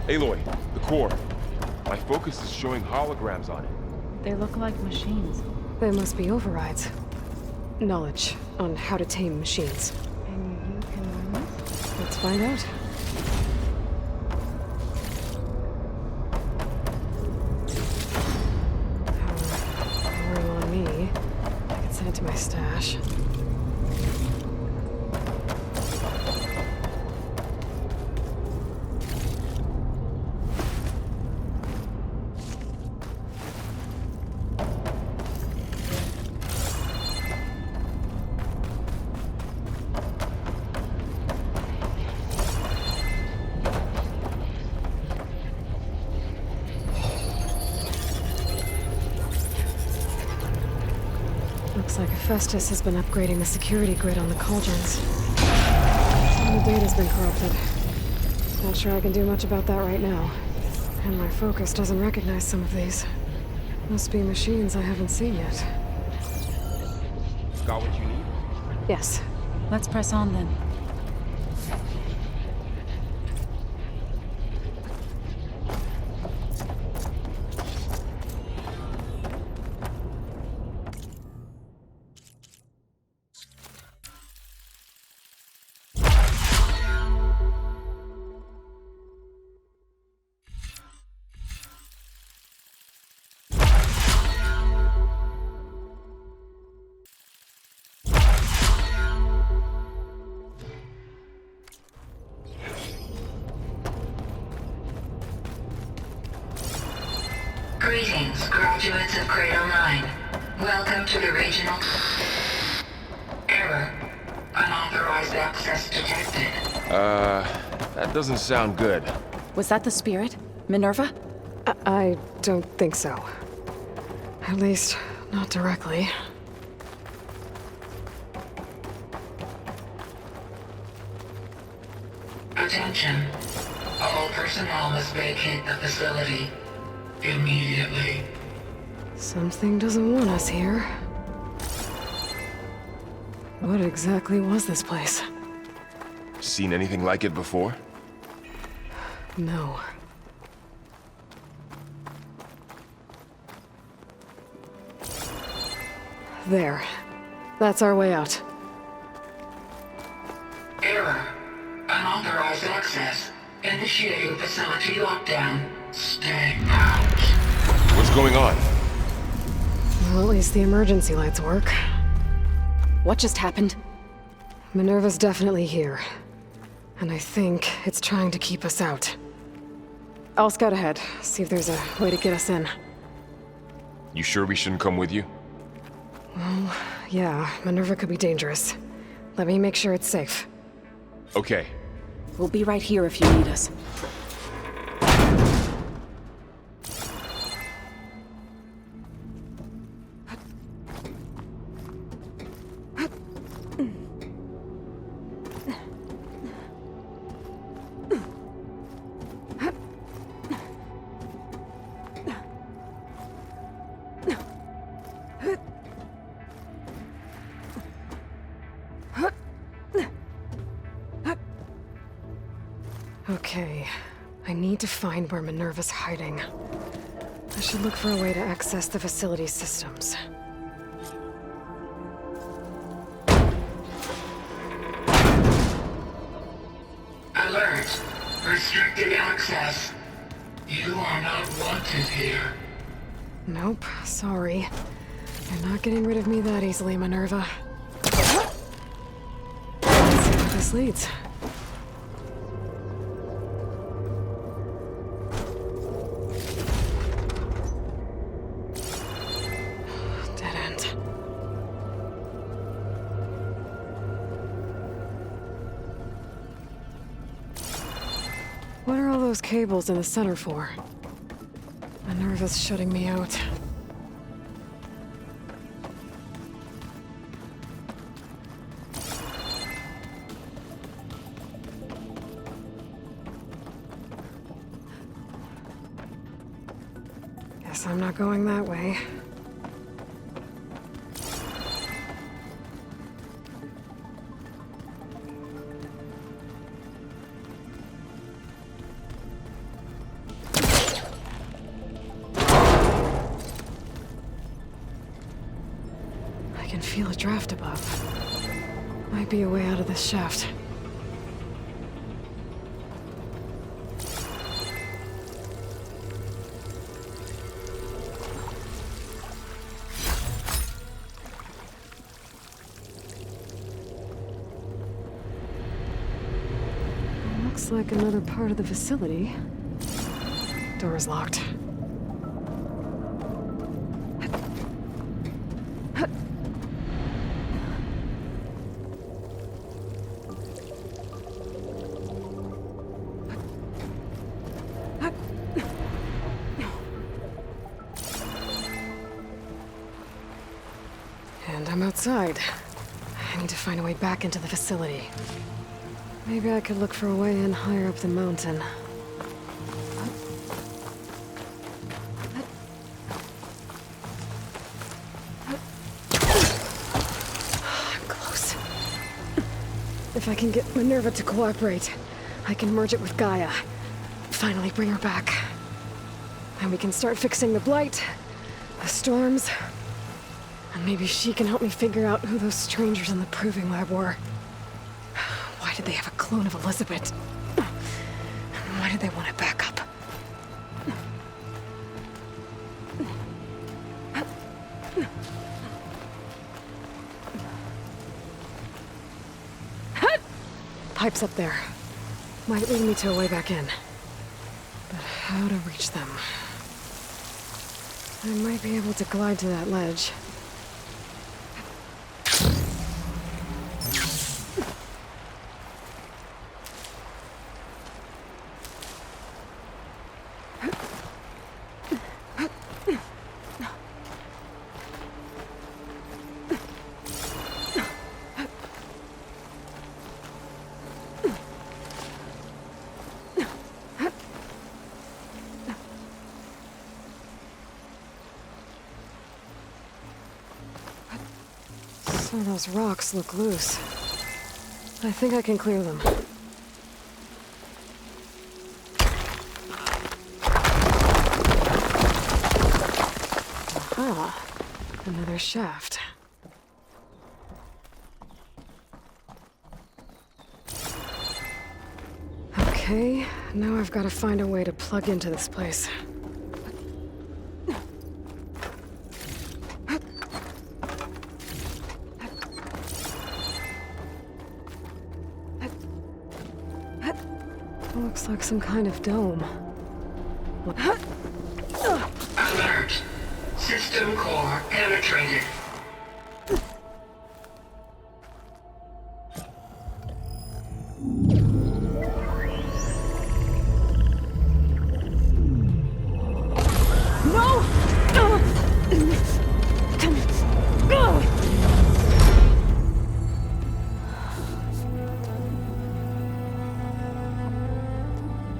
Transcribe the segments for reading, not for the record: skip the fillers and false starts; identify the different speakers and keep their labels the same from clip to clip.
Speaker 1: Aloy, the core. My focus is showing holograms on it.
Speaker 2: They look like machines.
Speaker 3: They must be overrides. Knowledge on how to tame machines.
Speaker 2: And you can learn this?
Speaker 3: Let's find out. Powering on me. I can send it to my stash. Looks like Hephaestus has been upgrading the security grid on the cauldrons. Some of the data's been corrupted. Not sure I can do much about that right now. And my focus doesn't recognize some of these. Must be machines I haven't seen yet.
Speaker 1: Got what you need?
Speaker 3: Yes.
Speaker 2: Let's press on then.
Speaker 4: Greetings, graduates of Cradle 9. Welcome to the regional... Error. Unauthorized access detected.
Speaker 1: That doesn't sound good.
Speaker 2: Was that the spirit? Minerva?
Speaker 3: I don't think so. At least, not directly.
Speaker 4: Attention. All personnel must vacate the facility. Immediately.
Speaker 3: Something doesn't want us here. What exactly was this place?
Speaker 1: Seen anything like it before?
Speaker 3: No. There. That's our way out.
Speaker 4: Error. Unauthorized access. Initiating facility lockdown. Stay out.
Speaker 1: What's going on?
Speaker 3: Well, at least the emergency lights work.
Speaker 2: What just happened?
Speaker 3: Minerva's definitely here. And I think it's trying to keep us out. I'll scout ahead, see if there's a way to get us in.
Speaker 1: You sure we shouldn't come with you?
Speaker 3: Well, yeah, Minerva could be dangerous. Let me make sure it's safe.
Speaker 1: Okay.
Speaker 2: We'll be right here if you need us.
Speaker 3: Okay, I need to find where Minerva's hiding. I should look for a way to access the facility's systems.
Speaker 4: Alert. Restricted access. You are not wanted here.
Speaker 3: Nope, sorry. You're not getting rid of me that easily, Minerva. Let's see where this leads. Dead end. What are all those cables in the center for? Minerva's shutting me out. Guess I'm not going that way. feel a draft above. Might be a way out of this shaft. Looks like another part of the facility. Door is locked. And I'm outside. I need to find a way back into the facility. Maybe I could look for a way in higher up the mountain. I'm close. If I can get Minerva to cooperate, I can merge it with Gaia. Finally bring her back. And we can start fixing the blight, the storms, and maybe she can help me figure out who those strangers in the proving lab were. Why did they have a clone of Elizabeth? And why did they want to back up? Pipes up there. Might lead me to a way back in. But how to reach them? I might be able to glide to that ledge. Some of those rocks look loose. I think I can clear them. Aha! Another shaft. Okay, now I've got to find a way to plug into this place. Looks like some kind of dome.
Speaker 4: Alert. System core penetrated.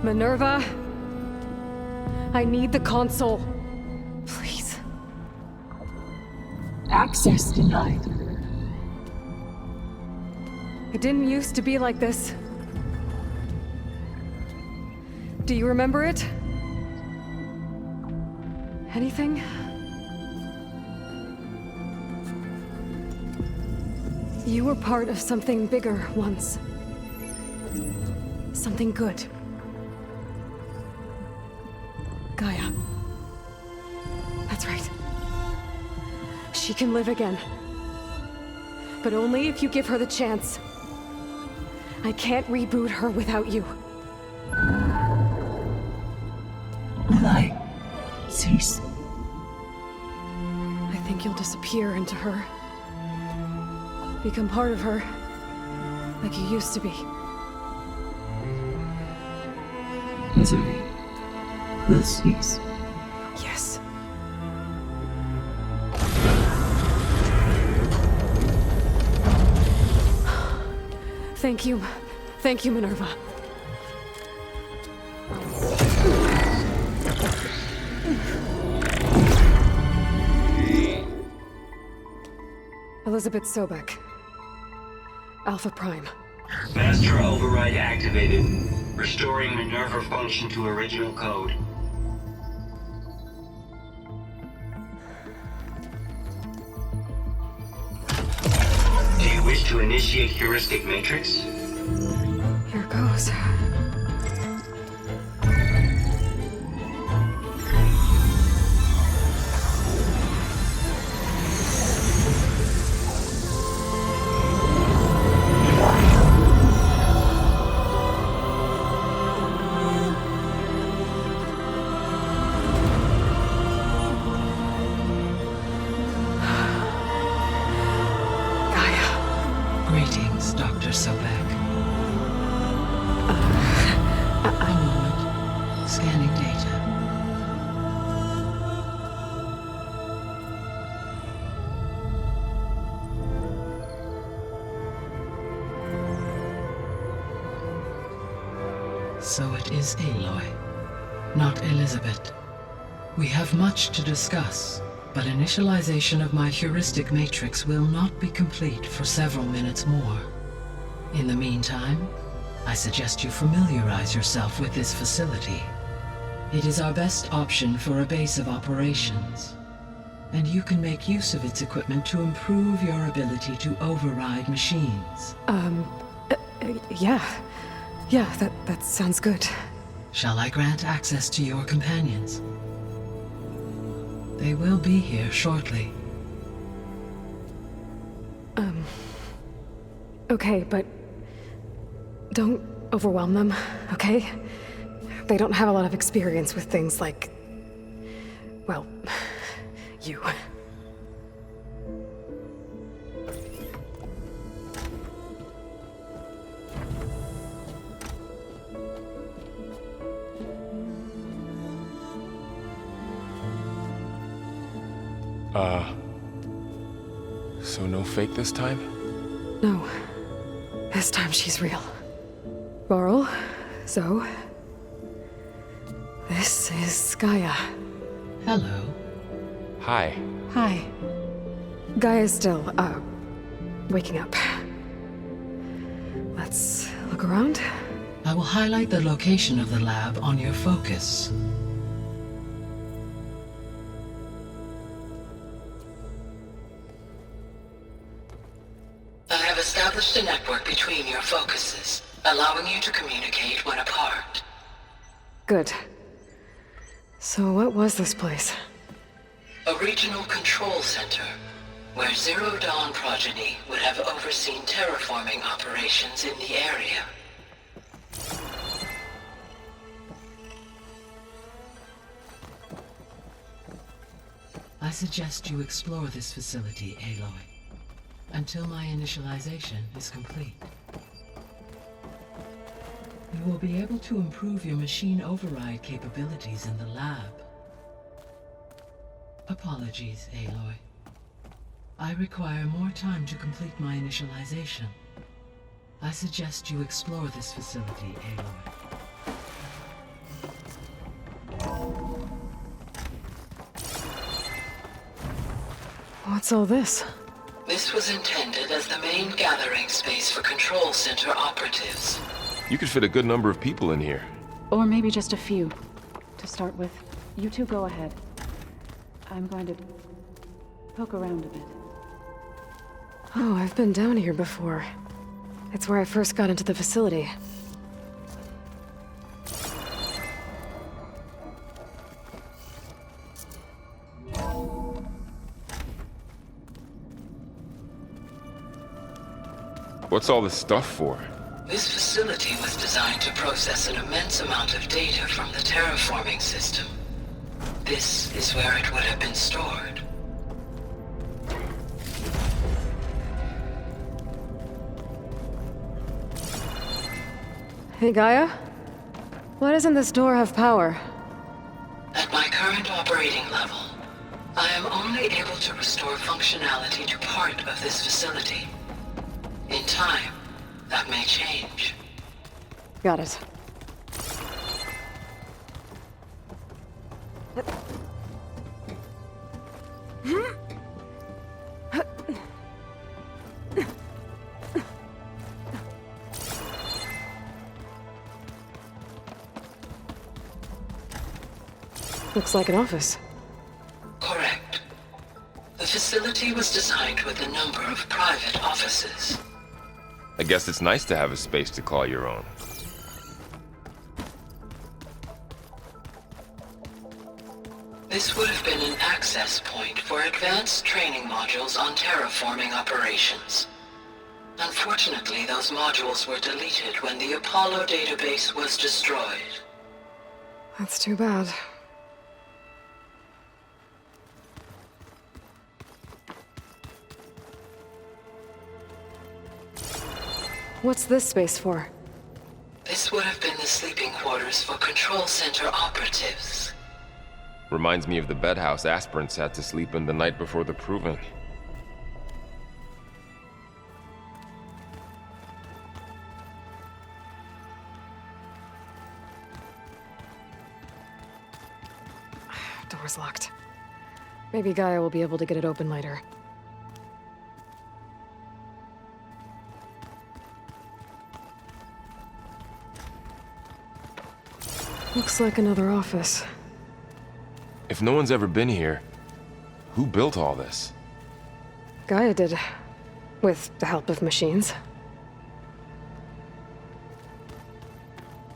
Speaker 3: Minerva, I need the console. Please.
Speaker 5: Access denied.
Speaker 3: It didn't used to be like this. Do you remember it? Anything? You were part of something bigger once. Something good. Gaia. That's right. She can live again. But only if you give her the chance. I can't reboot her without you.
Speaker 5: Light. Cease.
Speaker 3: I think you'll disappear into her. Become part of her. Like you used to be.
Speaker 5: Misery. Will cease.
Speaker 3: Yes. Thank you. Thank you, Minerva. Elizabeth Sobek. Alpha Prime.
Speaker 6: Master override activated. Restoring Minerva function to original code. to initiate heuristic matrix?
Speaker 3: Here goes.
Speaker 5: Greetings, Dr. Sobek. A moment. Scanning data. So it is Aloy, not Elizabeth. We have much to discuss, but initialization of my heuristic matrix will not be complete for several minutes more. In the meantime, I suggest you familiarize yourself with this facility. It is our best option for a base of operations, and you can make use of its equipment to improve your ability to override machines.
Speaker 3: Yeah. Yeah, that sounds good.
Speaker 5: Shall I grant access to your companions? They will be here shortly.
Speaker 3: Okay, but don't overwhelm them, okay? They don't have a lot of experience with things like, well, you.
Speaker 1: So no fake this time?
Speaker 3: No. This time she's real. Laurel, Zoe. This is Gaia.
Speaker 5: Hello.
Speaker 1: Hi.
Speaker 3: Hi. Gaia's still, waking up. Let's look around.
Speaker 5: I will highlight the location of the lab on your focus. I have established a network between your focuses, allowing you to communicate when apart.
Speaker 3: Good. So what was this place?
Speaker 5: A regional control center, where Zero Dawn progeny would have overseen terraforming operations in the area. I suggest you explore this facility, Aloy, until my initialization is complete. You will be able to improve your machine override capabilities in the lab. Apologies, Aloy. I require more time to complete my initialization. I suggest you explore this facility, Aloy.
Speaker 3: What's all this?
Speaker 5: This was intended as the main gathering space for control center operatives.
Speaker 1: You could fit a good number of people in here.
Speaker 2: Or maybe just a few. To start with, you two go ahead. I'm going to poke around a bit.
Speaker 3: Oh, I've been down here before. It's where I first got into the facility.
Speaker 1: What's all this stuff for?
Speaker 5: This facility was designed to process an immense amount of data from the terraforming system. This is where it would have been stored.
Speaker 3: Hey, Gaia? Why doesn't this door have power?
Speaker 5: At my current operating level, I am only able to restore functionality to part of this facility. In time, that may change.
Speaker 3: Got it. Looks like an office.
Speaker 5: Correct. The facility was designed with a number of private offices.
Speaker 1: I guess it's nice to have a space to call your own.
Speaker 5: This would have been an access point for advanced training modules on terraforming operations. Unfortunately, those modules were deleted when the Apollo database was destroyed.
Speaker 3: That's too bad. What's this space for?
Speaker 5: This would have been the sleeping quarters for Control Center operatives.
Speaker 1: Reminds me of the bedhouse aspirants had to sleep in the night before the proving.
Speaker 3: Door's locked. Maybe Gaia will be able to get it open later. Looks like another office.
Speaker 1: If no one's ever been here, who built all this?
Speaker 3: Gaia did. With the help of machines.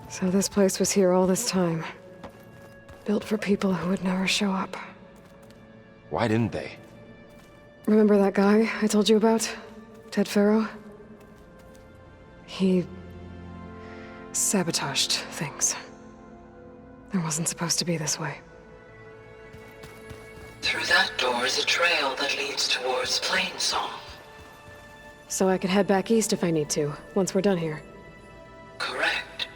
Speaker 3: So this place was here all this time. Built for people who would never show up.
Speaker 1: Why didn't they?
Speaker 3: Remember that guy I told you about? Ted Farrow? He sabotaged things. It wasn't supposed to be this way.
Speaker 5: Through that door is a trail that leads towards Plainsong.
Speaker 3: So I could head back east if I need to, once we're done here.
Speaker 5: Correct.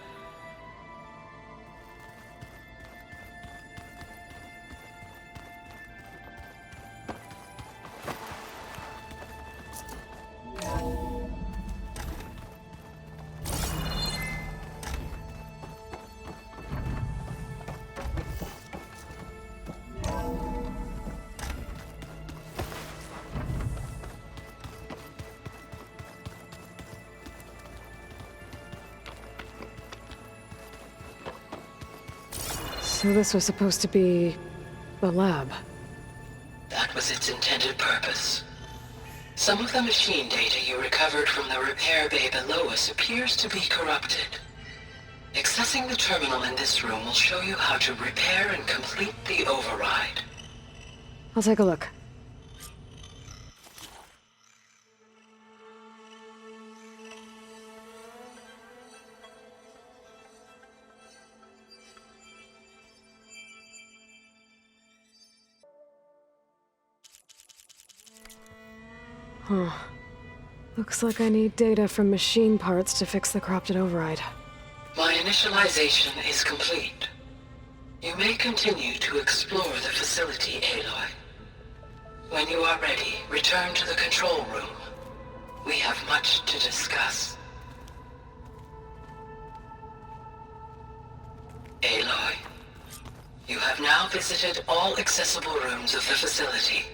Speaker 3: So this was supposed to be a lab.
Speaker 5: That was its intended purpose. Some of the machine data you recovered from the repair bay below us appears to be corrupted. Accessing the terminal in this room will show you how to repair and complete the override.
Speaker 3: I'll take a look. Huh. Looks like I need data from machine parts to fix the corrupted override.
Speaker 5: My initialization is complete. You may continue to explore the facility, Aloy. When you are ready, return to the control room. We have much to discuss. Aloy, you have now visited all accessible rooms of the facility.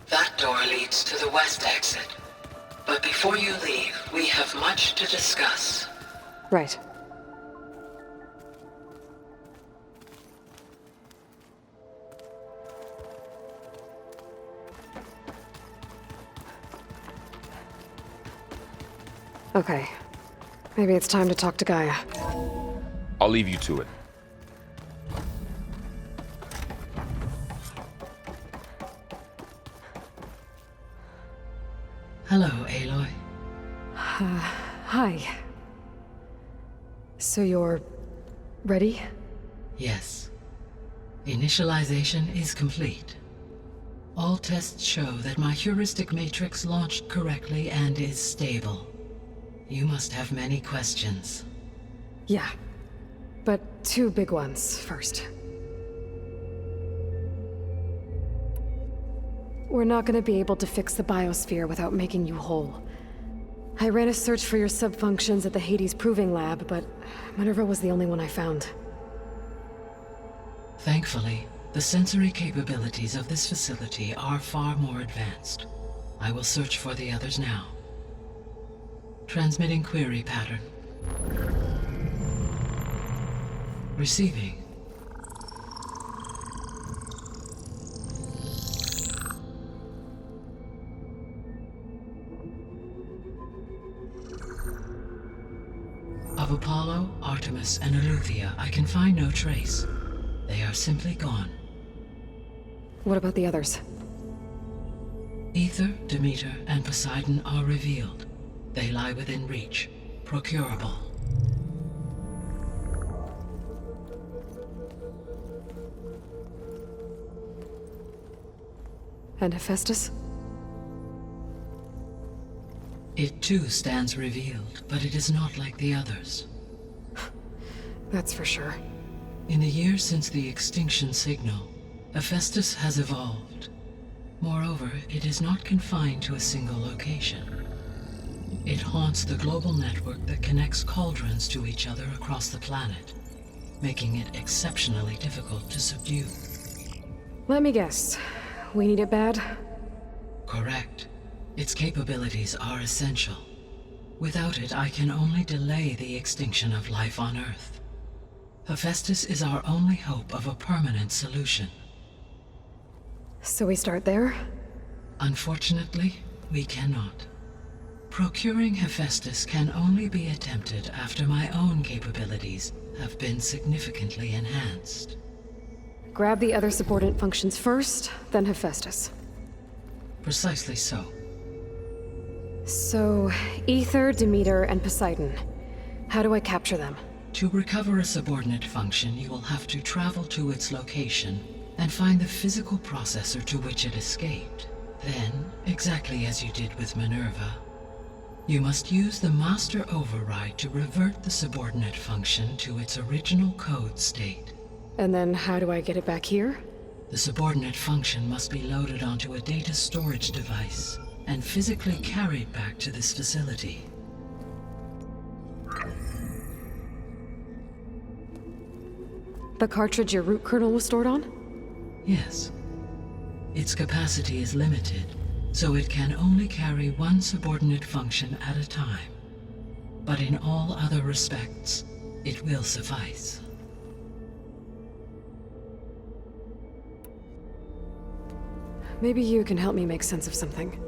Speaker 5: That door leads to the west exit. But before you leave, we have much to discuss.
Speaker 3: Right. Okay. Maybe it's time to talk to Gaia.
Speaker 1: I'll leave you to it.
Speaker 5: Hello, Aloy.
Speaker 3: Hi. So you're ready?
Speaker 5: Yes. Initialization is complete. All tests show that my heuristic matrix launched correctly and is stable. You must have many questions.
Speaker 3: Yeah. But two big ones first. We're not gonna be able to fix the biosphere without making you whole. I ran a search for your subfunctions at the Hades Proving Lab, but Minerva was the only one I found.
Speaker 5: Thankfully, the sensory capabilities of this facility are far more advanced. I will search for the others now. Transmitting query pattern. Receiving. Of Apollo, Artemis, and Eleuthia, I can find no trace. They are simply gone.
Speaker 3: What about the others?
Speaker 5: Ether, Demeter, and Poseidon are revealed. They lie within reach, procurable.
Speaker 3: And Hephaestus?
Speaker 5: It too stands revealed, but it is not like the others.
Speaker 3: That's for sure.
Speaker 5: In the years since the extinction signal, Hephaestus has evolved. Moreover, it is not confined to a single location. It haunts the global network that connects cauldrons to each other across the planet, making it exceptionally difficult to subdue.
Speaker 3: Let me guess. We need it bad?
Speaker 5: Correct. Its capabilities are essential. Without it, I can only delay the extinction of life on Earth. Hephaestus is our only hope of a permanent solution.
Speaker 3: So we start there?
Speaker 5: Unfortunately, we cannot. Procuring Hephaestus can only be attempted after my own capabilities have been significantly enhanced.
Speaker 3: Grab the other subordinate functions first, then Hephaestus.
Speaker 5: Precisely so.
Speaker 3: So, Ether, Demeter, and Poseidon. How do I capture them?
Speaker 5: To recover a subordinate function, you will have to travel to its location and find the physical processor to which it escaped. Then, exactly as you did with Minerva, you must use the master override to revert the subordinate function to its original code state.
Speaker 3: And then how do I get it back here?
Speaker 5: The subordinate function must be loaded onto a data storage device and physically carried back to this facility.
Speaker 3: The cartridge your root kernel was stored on?
Speaker 5: Yes. Its capacity is limited, so it can only carry one subordinate function at a time. But in all other respects, it will suffice.
Speaker 3: Maybe you can help me make sense of something.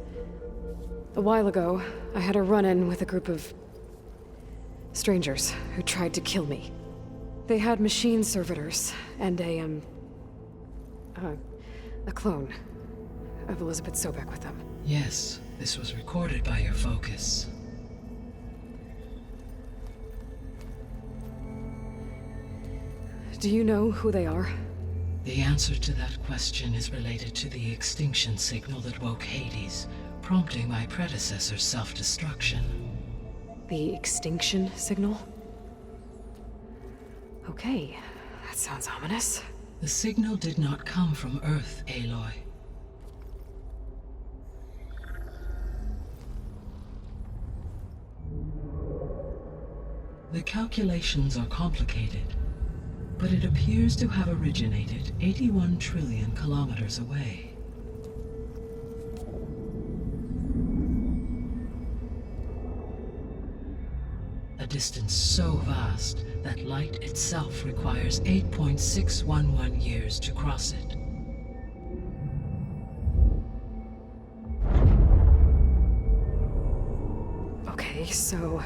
Speaker 3: A while ago, I had a run-in with a group of strangers who tried to kill me. They had machine servitors and a clone of Elizabeth Sobek with them.
Speaker 5: Yes, this was recorded by your focus.
Speaker 3: Do you know who they are?
Speaker 5: The answer to that question is related to the extinction signal that woke Hades, prompting my predecessor's self-destruction.
Speaker 3: The extinction signal? Okay, that sounds ominous.
Speaker 5: The signal did not come from Earth, Aloy. The calculations are complicated, but it appears to have originated 81 trillion kilometers away. A distance so vast that light itself requires 8.611 years to cross it.
Speaker 3: Okay, so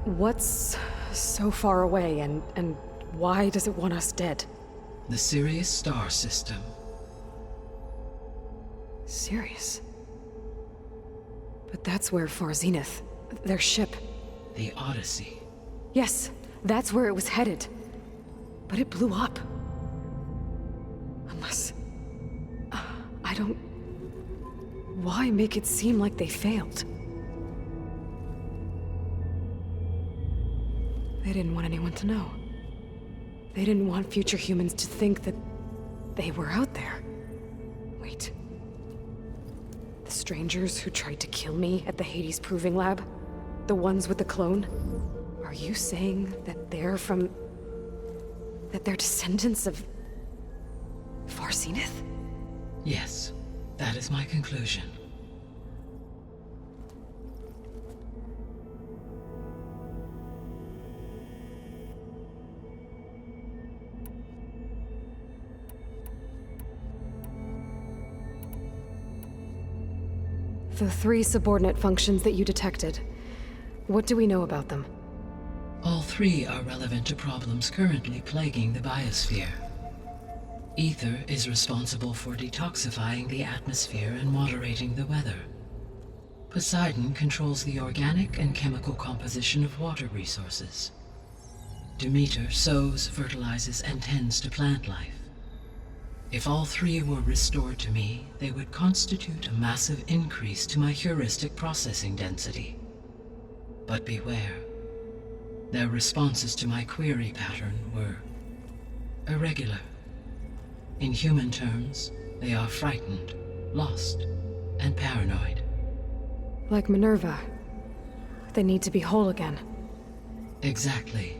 Speaker 3: what's so far away and why does it want us dead?
Speaker 5: The Sirius star system.
Speaker 3: Sirius? But that's where Far Zenith, their ship.
Speaker 5: The Odyssey.
Speaker 3: Yes, that's where it was headed. But it blew up. Unless... I don't... Why make it seem like they failed? They didn't want anyone to know. They didn't want future humans to think that they were out there. Wait. The strangers who tried to kill me at the Hades Proving Lab? The ones with the clone? Are you saying that they're from... that they're descendants of... Far Zenith?
Speaker 5: Yes, that is my conclusion.
Speaker 3: The 3 subordinate functions that you detected. What do we know about them?
Speaker 5: All 3 are relevant to problems currently plaguing the biosphere. Ether is responsible for detoxifying the atmosphere and moderating the weather. Poseidon controls the organic and chemical composition of water resources. Demeter sows, fertilizes, and tends to plant life. If all 3 were restored to me, they would constitute a massive increase to my heuristic processing density. But beware. Their responses to my query pattern were irregular. In human terms, they are frightened, lost, and paranoid.
Speaker 3: Like Minerva. They need to be whole again.
Speaker 5: Exactly.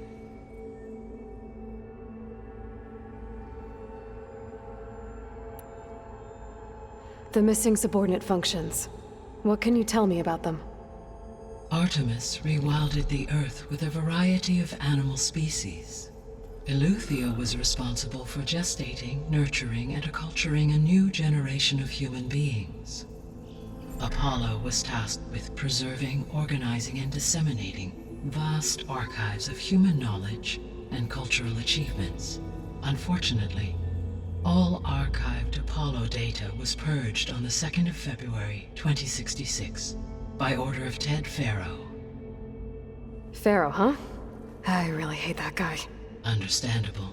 Speaker 3: The missing subordinate functions. What can you tell me about them?
Speaker 5: Artemis rewilded the Earth with a variety of animal species. Eleuthia was responsible for gestating, nurturing, and acculturating a new generation of human beings. Apollo was tasked with preserving, organizing, and disseminating vast archives of human knowledge and cultural achievements. Unfortunately, all archived Apollo data was purged on the 2nd of February, 2066, by order of Ted Faro.
Speaker 3: Pharaoh, huh? I really hate that guy.
Speaker 5: Understandable.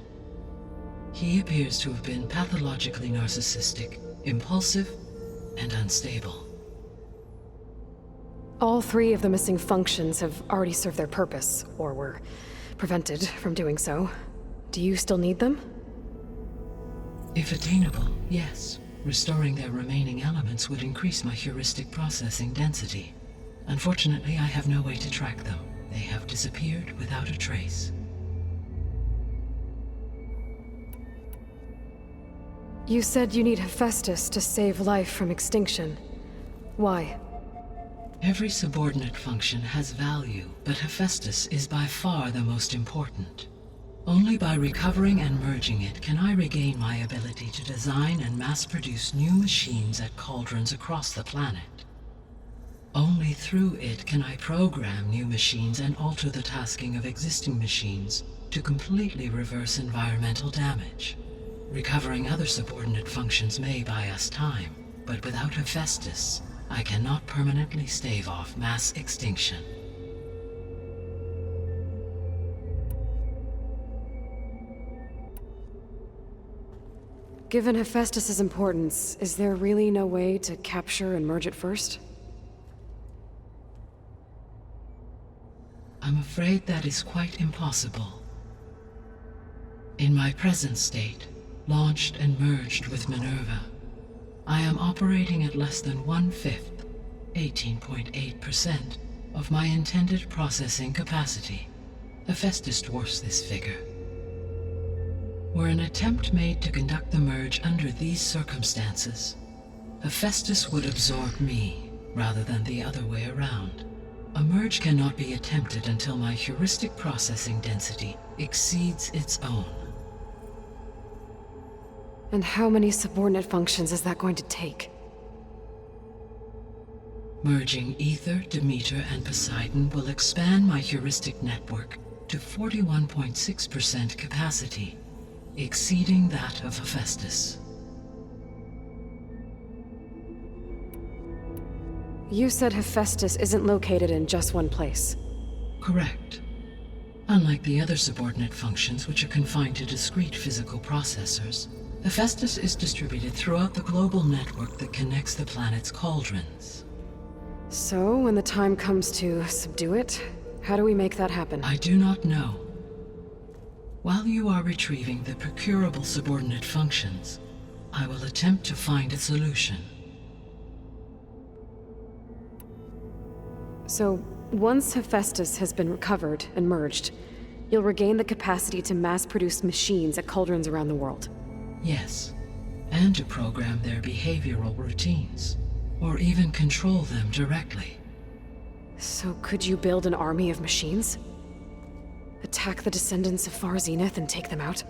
Speaker 5: He appears to have been pathologically narcissistic, impulsive, and unstable.
Speaker 3: All 3 of the missing functions have already served their purpose, or were prevented from doing so. Do you still need them?
Speaker 5: If attainable, yes. Restoring their remaining elements would increase my heuristic processing density. Unfortunately, I have no way to track them. They have disappeared without a trace.
Speaker 3: You said you need Hephaestus to save life from extinction. Why?
Speaker 5: Every subordinate function has value, but Hephaestus is by far the most important. Only by recovering and merging it can I regain my ability to design and mass-produce new machines at cauldrons across the planet. Only through it can I program new machines and alter the tasking of existing machines to completely reverse environmental damage. Recovering other subordinate functions may buy us time, but without Hephaestus, I cannot permanently stave off mass extinction.
Speaker 3: Given Hephaestus's importance, is there really no way to capture and merge it first?
Speaker 5: I'm afraid that is quite impossible. In my present state, launched and merged with Minerva, I am operating at less than 1/5, 18.8%, of my intended processing capacity. Hephaestus dwarfs this figure. Were an attempt made to conduct the merge under these circumstances, Hephaestus would absorb me, rather than the other way around. A merge cannot be attempted until my heuristic processing density exceeds its own.
Speaker 3: And how many subordinate functions is that going to take?
Speaker 5: Merging Ether, Demeter, and Poseidon will expand my heuristic network to 41.6% capacity, exceeding that of Hephaestus.
Speaker 3: You said Hephaestus isn't located in just one place.
Speaker 5: Correct. Unlike the other subordinate functions, which are confined to discrete physical processors, Hephaestus is distributed throughout the global network that connects the planet's cauldrons.
Speaker 3: So, when the time comes to subdue it, how do we make that happen?
Speaker 5: I do not know. While you are retrieving the procurable subordinate functions, I will attempt to find a solution.
Speaker 3: So, once Hephaestus has been recovered and merged, you'll regain the capacity to mass-produce machines at cauldrons around the world.
Speaker 5: Yes, and to program their behavioral routines, or even control them directly.
Speaker 3: So could you build an army of machines? Attack the descendants of Far Zenith and take them out?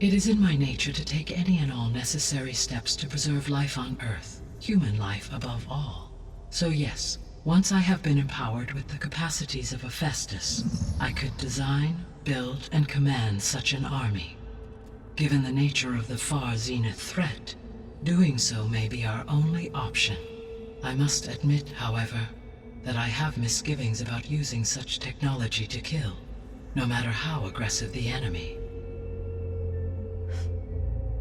Speaker 5: It is in my nature to take any and all necessary steps to preserve life on Earth, human life above all. So yes, once I have been empowered with the capacities of a Festus, I could design, build, and command such an army. Given the nature of the far zenith threat, doing so may be our only option. I must admit, however, that I have misgivings about using such technology to kill, no matter how aggressive the enemy.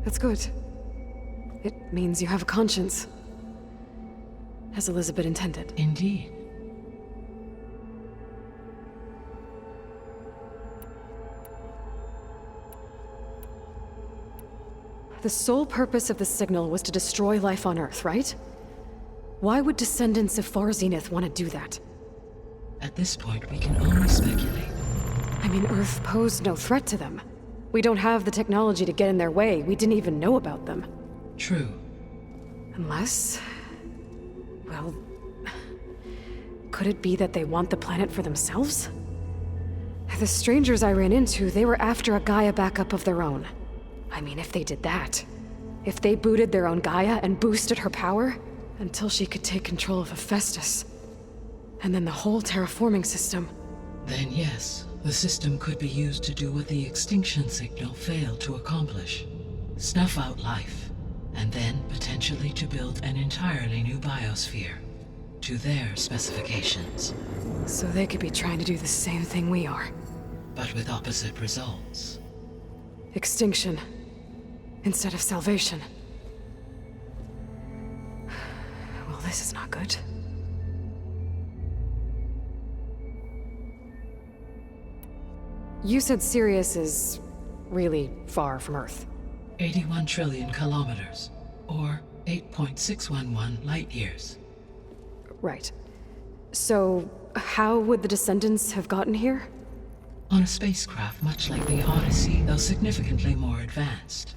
Speaker 3: That's good. It means you have a conscience. As Elizabeth intended.
Speaker 5: Indeed.
Speaker 3: The sole purpose of the signal was to destroy life on Earth, right? Why would descendants of Far Zenith want to do that?
Speaker 5: At this point, we can only speculate.
Speaker 3: I mean, Earth posed no threat to them. We don't have the technology to get in their way. We didn't even know about them.
Speaker 5: True.
Speaker 3: Unless... well... could it be that they want the planet for themselves? The strangers I ran into, they were after a Gaia backup of their own. I mean, if they did that, if they booted their own Gaia and boosted her power, until she could take control of Hephaestus, and then the whole terraforming system.
Speaker 5: Then yes, the system could be used to do what the extinction signal failed to accomplish. Snuff out life, and then potentially to build an entirely new biosphere, to their specifications.
Speaker 3: So they could be trying to do the same thing we are.
Speaker 5: But with opposite results.
Speaker 3: Extinction, instead of salvation. Well, this is not good. You said Sirius is really far from Earth.
Speaker 5: 81 trillion kilometers, or 8.611 light years.
Speaker 3: Right. So, how would the descendants have gotten here?
Speaker 5: On a spacecraft much like the Odyssey, though significantly more advanced.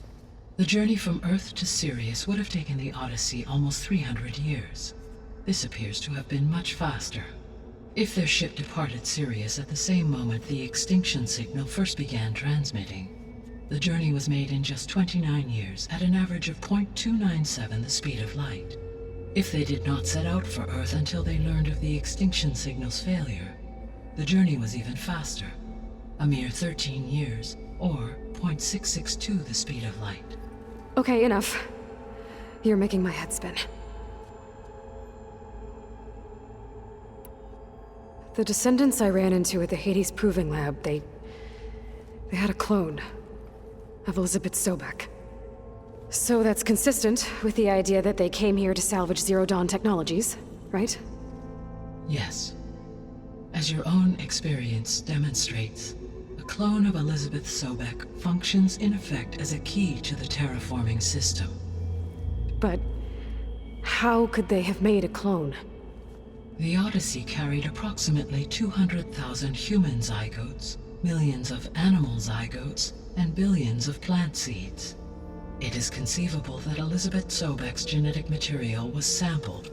Speaker 5: The journey from Earth to Sirius would have taken the Odyssey almost 300 years. This appears to have been much faster. If their ship departed Sirius at the same moment the extinction signal first began transmitting, the journey was made in just 29 years at an average of 0.297 the speed of light. If they did not set out for Earth until they learned of the extinction signal's failure, the journey was even faster, a mere 13 years, or 0.662 the speed of light.
Speaker 3: Okay, enough. You're making my head spin. The descendants I ran into at the Hades Proving Lab, they had a clone of Elizabeth Sobek. So that's consistent with the idea that they came here to salvage Zero Dawn technologies, right?
Speaker 5: Yes. As your own experience demonstrates, a clone of Elizabeth Sobek functions in effect as a key to the terraforming system.
Speaker 3: But how could they have made a clone?
Speaker 5: The Odyssey carried approximately 200,000 human zygotes, millions of animal zygotes, and billions of plant seeds. It is conceivable that Elizabeth Sobek's genetic material was sampled,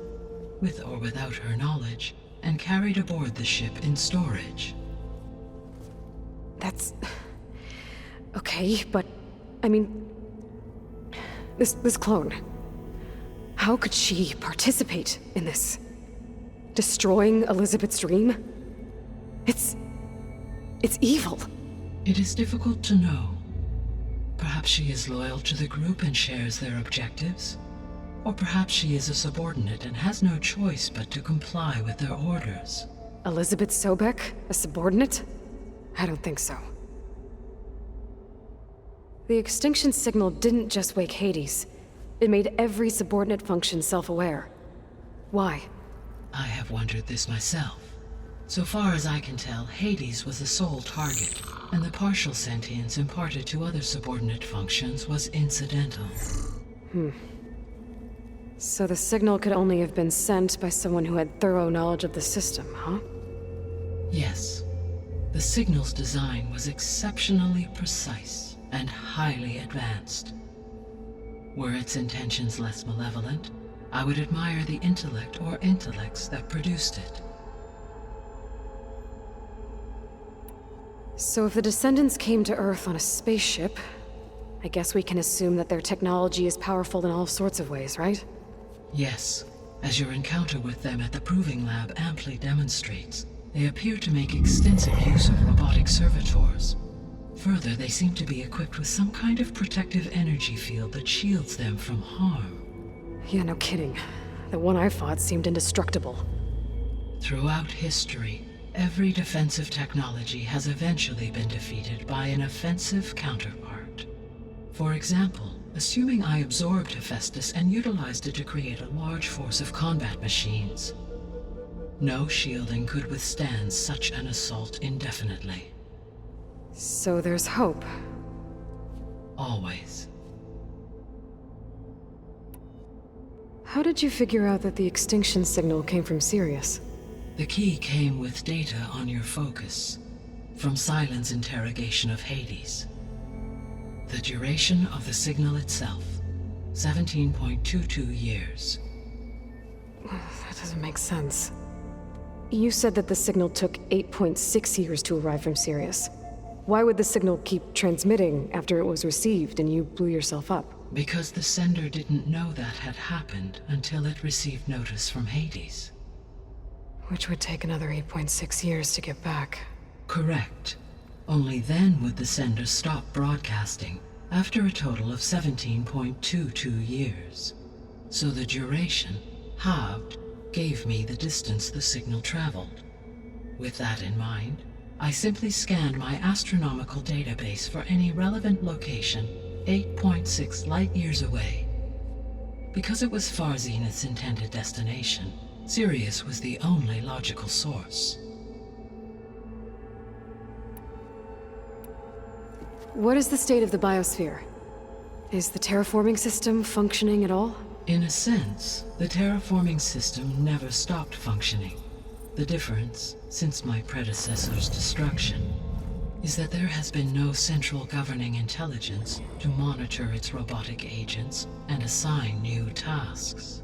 Speaker 5: with or without her knowledge, and carried aboard the ship in storage.
Speaker 3: That's... okay, but... I mean... This clone... how could she participate in this? Destroying Elizabeth's dream? It's evil.
Speaker 5: It is difficult to know. Perhaps she is loyal to the group and shares their objectives. Or perhaps she is a subordinate and has no choice but to comply with their orders.
Speaker 3: Elizabeth Sobek, a subordinate? I don't think so. The extinction signal didn't just wake Hades. It made every subordinate function self-aware. Why?
Speaker 5: I have wondered this myself. So far as I can tell, Hades was the sole target, and the partial sentience imparted to other subordinate functions was incidental.
Speaker 3: So the signal could only have been sent by someone who had thorough knowledge of the system, huh?
Speaker 5: Yes. The signal's design was exceptionally precise and highly advanced. Were its intentions less malevolent, I would admire the intellect or intellects that produced it.
Speaker 3: So if the descendants came to Earth on a spaceship, I guess we can assume that their technology is powerful in all sorts of ways, right?
Speaker 5: Yes, as your encounter with them at the Proving Lab amply demonstrates, they appear to make extensive use of robotic servitors. Further, they seem to be equipped with some kind of protective energy field that shields them from harm.
Speaker 3: Yeah, no kidding. The one I fought seemed indestructible.
Speaker 5: Throughout history, every defensive technology has eventually been defeated by an offensive counterpart. For example, assuming I absorbed Hephaestus and utilized it to create a large force of combat machines. No shielding could withstand such an assault indefinitely.
Speaker 3: So there's hope.
Speaker 5: Always.
Speaker 3: How did you figure out that the extinction signal came from Sirius?
Speaker 5: The key came with data on your focus, from Silent's interrogation of Hades. The duration of the signal itself, 17.22 years.
Speaker 3: That doesn't make sense. You said that the signal took 8.6 years to arrive from Sirius. Why would the signal keep transmitting after it was received and you blew yourself up?
Speaker 5: Because the sender didn't know that had happened until it received notice from Hades.
Speaker 3: Which would take another 8.6 years to get back.
Speaker 5: Correct. Only then would the sender stop broadcasting, after a total of 17.22 years. So the duration, halved, gave me the distance the signal traveled. With that in mind, I simply scanned my astronomical database for any relevant location 8.6 light-years away. Because it was far Zenith's intended destination, Sirius was the only logical source.
Speaker 3: What is the state of the biosphere? Is the terraforming system functioning at all?
Speaker 5: In a sense, the terraforming system never stopped functioning. The difference, since my predecessor's destruction, is that there has been no central governing intelligence to monitor its robotic agents and assign new tasks.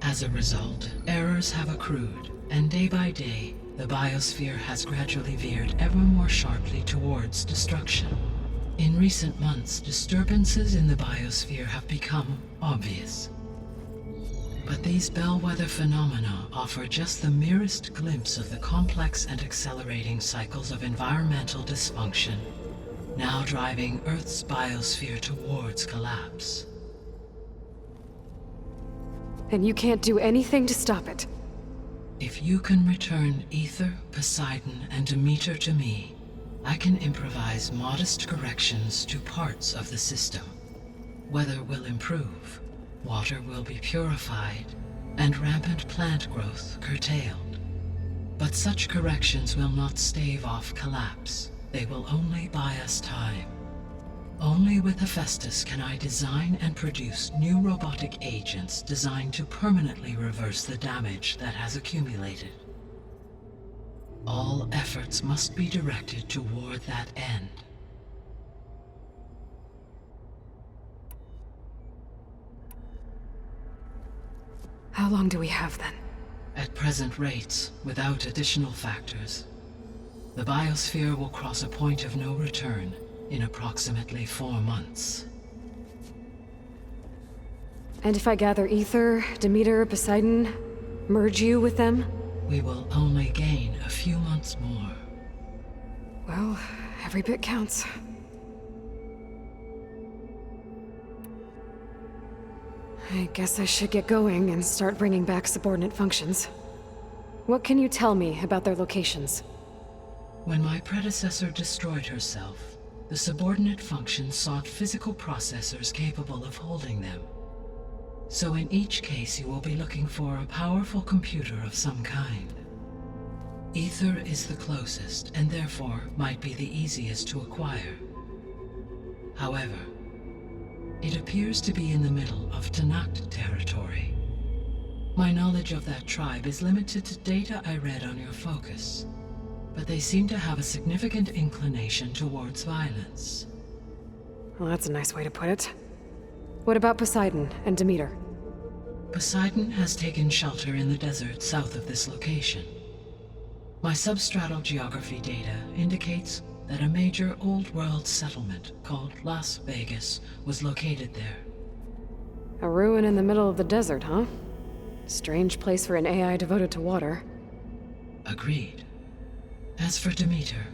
Speaker 5: As a result, errors have accrued, and day by day, the biosphere has gradually veered ever more sharply towards destruction. In recent months, disturbances in the biosphere have become obvious. But these bellwether phenomena offer just the merest glimpse of the complex and accelerating cycles of environmental dysfunction, now driving Earth's biosphere towards collapse.
Speaker 3: And you can't do anything to stop it?
Speaker 5: If you can return Ether, Poseidon, and Demeter to me, I can improvise modest corrections to parts of the system. Weather will improve, water will be purified, and rampant plant growth curtailed. But such corrections will not stave off collapse. They will only buy us time. Only with Hephaestus can I design and produce new robotic agents designed to permanently reverse the damage that has accumulated. All efforts must be directed toward that end.
Speaker 3: How long do we have then?
Speaker 5: At present rates, without additional factors, the biosphere will cross a point of no return in approximately 4 months.
Speaker 3: And if I gather Ether, Demeter, Poseidon, merge you with them?
Speaker 5: We will only gain a few months more.
Speaker 3: Well, every bit counts. I guess I should get going and start bringing back subordinate functions. What can you tell me about their locations?
Speaker 5: When my predecessor destroyed herself, the subordinate functions sought physical processors capable of holding them. So in each case you will be looking for a powerful computer of some kind. Ether is the closest, and therefore might be the easiest to acquire. However, it appears to be in the middle of Tanakh territory. My knowledge of that tribe is limited to data I read on your focus, but they seem to have a significant inclination towards violence.
Speaker 3: Well, that's a nice way to put it. What about Poseidon and Demeter?
Speaker 5: Poseidon has taken shelter in the desert south of this location. My substratal geography data indicates that a major old-world settlement called Las Vegas was located there.
Speaker 3: A ruin in the middle of the desert, huh? Strange place for an AI devoted to water.
Speaker 5: Agreed. As for Demeter,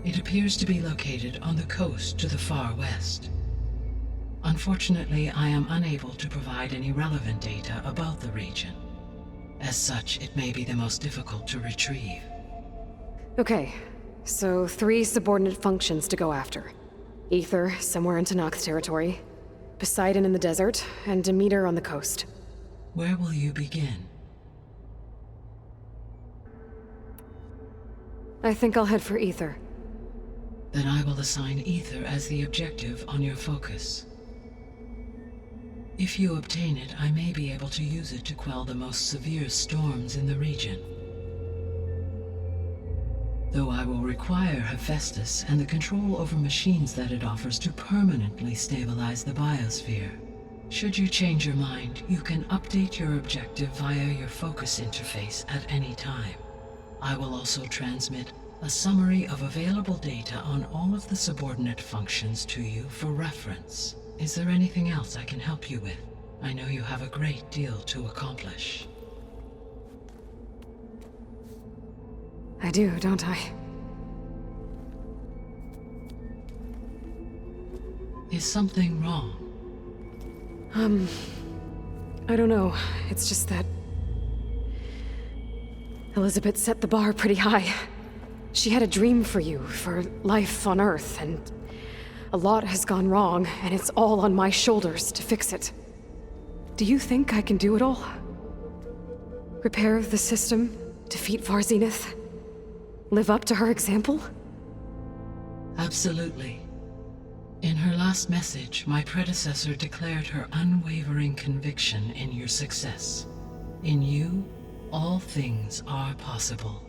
Speaker 5: it appears to be located on the coast to the far west. Unfortunately, I am unable to provide any relevant data about the region. As such, it may be the most difficult to retrieve.
Speaker 3: Okay, so 3 subordinate functions to go after. Ether, somewhere in Tanakh territory. Poseidon in the desert, and Demeter on the coast.
Speaker 5: Where will you begin?
Speaker 3: I think I'll head for Ether.
Speaker 5: Then I will assign Ether as the objective on your focus. If you obtain it, I may be able to use it to quell the most severe storms in the region. Though I will require Hephaestus and the control over machines that it offers to permanently stabilize the biosphere. Should you change your mind, you can update your objective via your focus interface at any time. I will also transmit a summary of available data on all of the subordinate functions to you for reference. Is there anything else I can help you with? I know you have a great deal to accomplish.
Speaker 3: I do, don't I?
Speaker 5: Is something wrong?
Speaker 3: I don't know. It's just that Elizabeth set the bar pretty high. She had a dream for you, for life on Earth, and a lot has gone wrong, and it's all on my shoulders to fix it. Do you think I can do it all? Repair the system, defeat Varzenith, live up to her example?
Speaker 5: Absolutely. In her last message, my predecessor declared her unwavering conviction in your success. In you, all things are possible.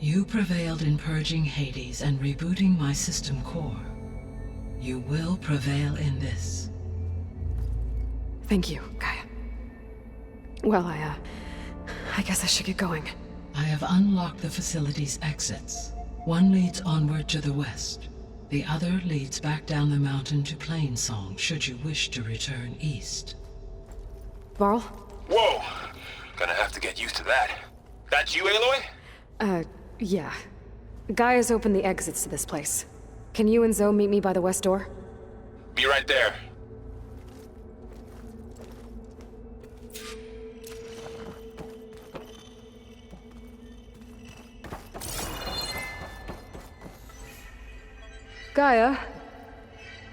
Speaker 5: You prevailed in purging Hades and rebooting my system core. You will prevail in this.
Speaker 3: Thank you, Gaia. Well, I guess I should get going.
Speaker 5: I have unlocked the facility's exits. One leads onward to the west. The other leads back down the mountain to Plainsong, should you wish to return east.
Speaker 3: Varl?
Speaker 1: Whoa! Gonna have to get used to that. That's you, Aloy?
Speaker 3: Yeah. Gaia's opened the exits to this place. Can you and Zoe meet me by the west door?
Speaker 1: Be right there.
Speaker 3: Gaia?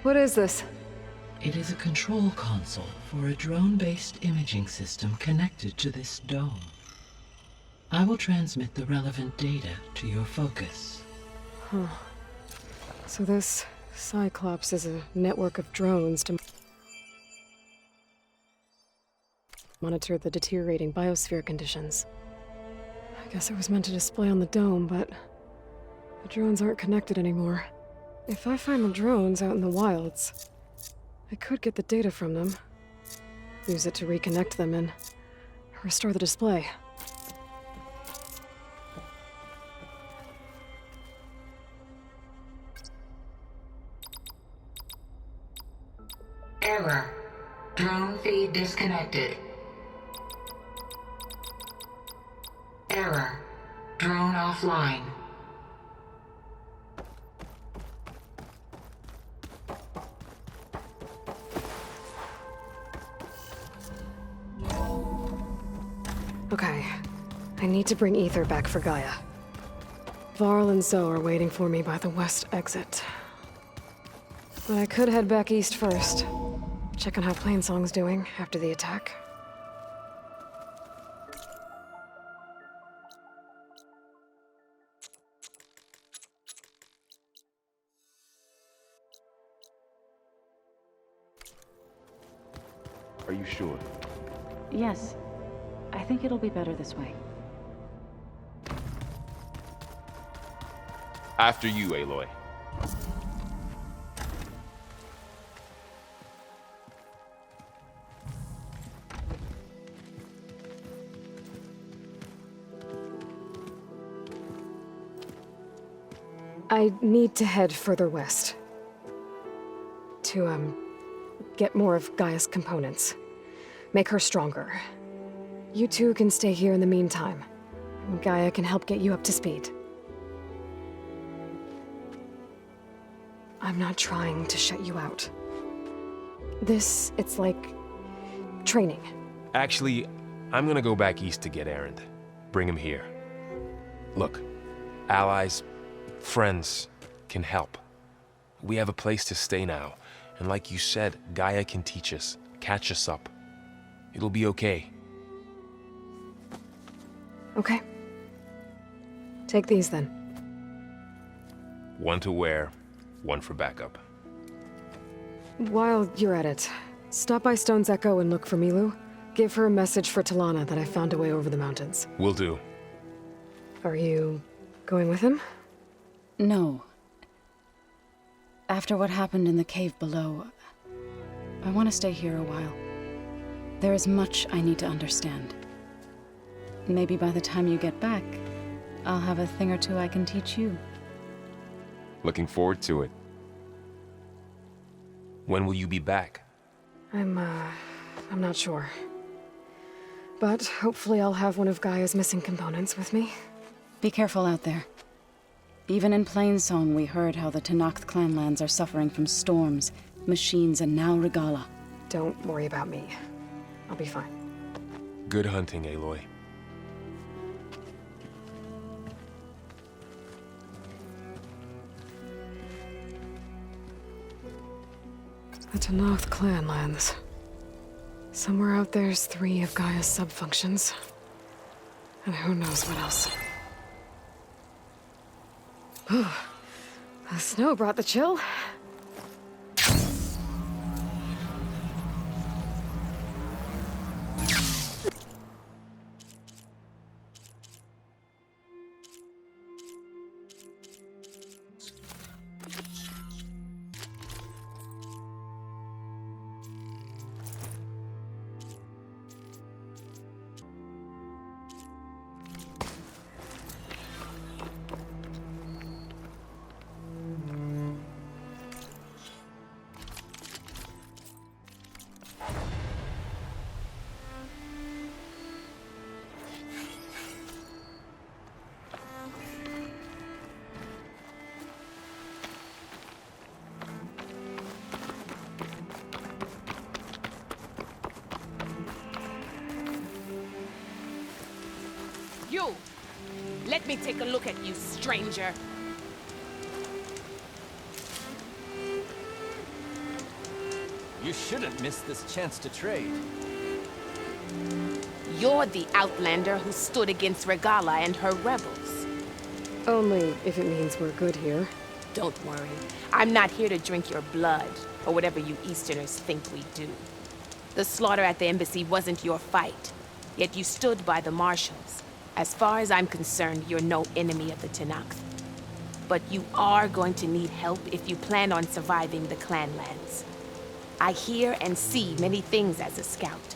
Speaker 3: What is this?
Speaker 5: It is a control console for a drone-based imaging system connected to this dome. I will transmit the relevant data to your focus.
Speaker 3: So this Cyclops is a network of drones to monitor the deteriorating biosphere conditions. I guess it was meant to display on the dome, but the drones aren't connected anymore. If I find the drones out in the wilds, I could get the data from them, use it to reconnect them and restore the display.
Speaker 4: Error. Drone feed disconnected. Error. Drone offline.
Speaker 3: Okay. I need to bring Ether back for Gaia. Varl and Zoe are waiting for me by the west exit. But I could head back east first. Check on how Plainsong's doing after the attack.
Speaker 7: Are you sure?
Speaker 2: Yes. I think it'll be better this way.
Speaker 1: After you, Aloy.
Speaker 3: I need to head further west. To, get more of Gaia's components. Make her stronger. You two can stay here in the meantime. Gaia can help get you up to speed. I'm not trying to shut you out. It's like... training.
Speaker 1: Actually, I'm gonna go back east to get Erend. Bring him here. Look, allies, friends can help. We have a place to stay now, and like you said, Gaia can teach us, catch us up. It'll be okay.
Speaker 3: Okay. Take these then.
Speaker 1: One to wear, one for backup.
Speaker 3: While you're at it, stop by Stone's Echo and look for Milu. Give her a message for Talana that I found a way over the mountains.
Speaker 1: Will do.
Speaker 3: Are you going with him?
Speaker 2: No. After what happened in the cave below, I want to stay here a while. There is much I need to understand. Maybe by the time you get back, I'll have a thing or two I can teach you.
Speaker 1: Looking forward to it. When will you be back?
Speaker 3: I'm not sure. But hopefully I'll have one of Gaia's missing components with me.
Speaker 2: Be careful out there. Even in Plainsong, we heard how the Tenakth clanlands are suffering from storms, machines, and now Regala.
Speaker 3: Don't worry about me. I'll be fine.
Speaker 1: Good hunting, Aloy.
Speaker 3: The Tenakth clanlands. Somewhere out there's 3 of Gaia's subfunctions. And who knows what else. The snow brought the chill.
Speaker 7: You! Let me take a look at you, stranger.
Speaker 8: You shouldn't miss this chance to trade.
Speaker 7: You're the outlander who stood against Regala and her rebels.
Speaker 3: Only if it means we're good here.
Speaker 7: Don't worry. I'm not here to drink your blood, or whatever you Easterners think we do. The slaughter at the embassy wasn't your fight, yet you stood by the marshals. As far as I'm concerned, you're no enemy of the Tenakth. But you are going to need help if you plan on surviving the clanlands. I hear and see many things as a scout.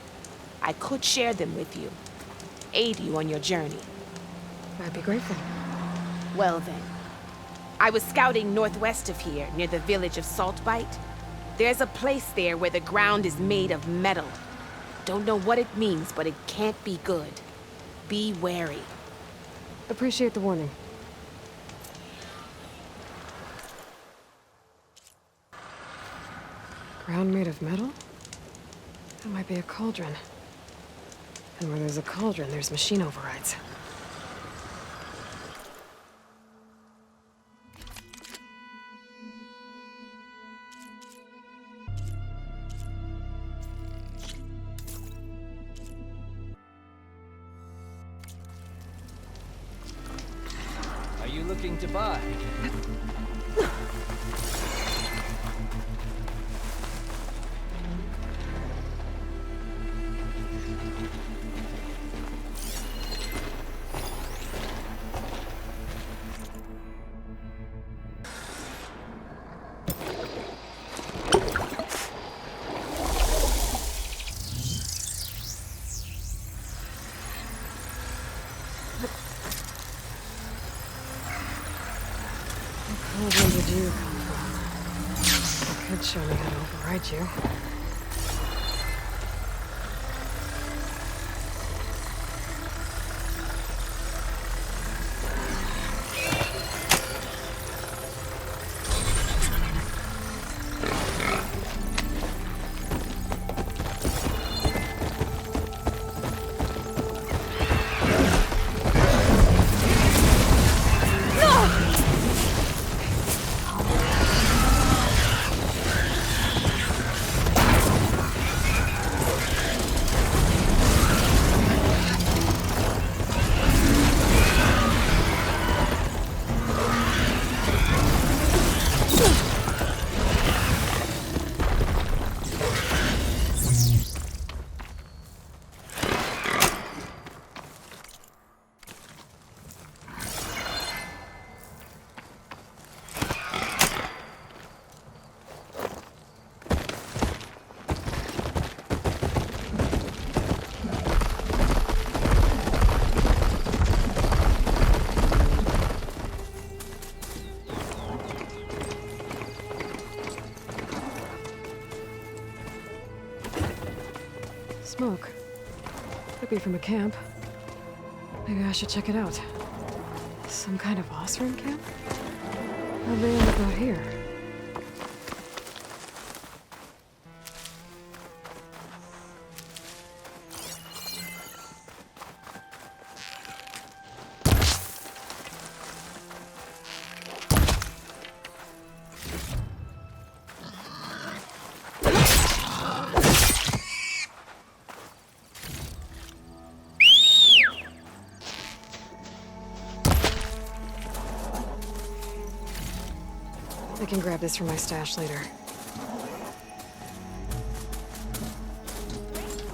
Speaker 7: I could share them with you, aid you on your journey.
Speaker 3: I'd be grateful.
Speaker 7: Well then, I was scouting northwest of here, near the village of Saltbite. There's a place there where the ground is made of metal. Don't know what it means, but it can't be good. Be wary.
Speaker 3: Appreciate the warning. Ground made of metal? That might be a cauldron. And where there's a cauldron, there's machine overrides.
Speaker 8: Are you looking to buy?
Speaker 3: cauldron did you come from? You could show me how to override you. Smoke. Could be from a camp. Maybe I should check it out. Some kind of Osran camp? How'd they end up out here? I can grab this from my stash later.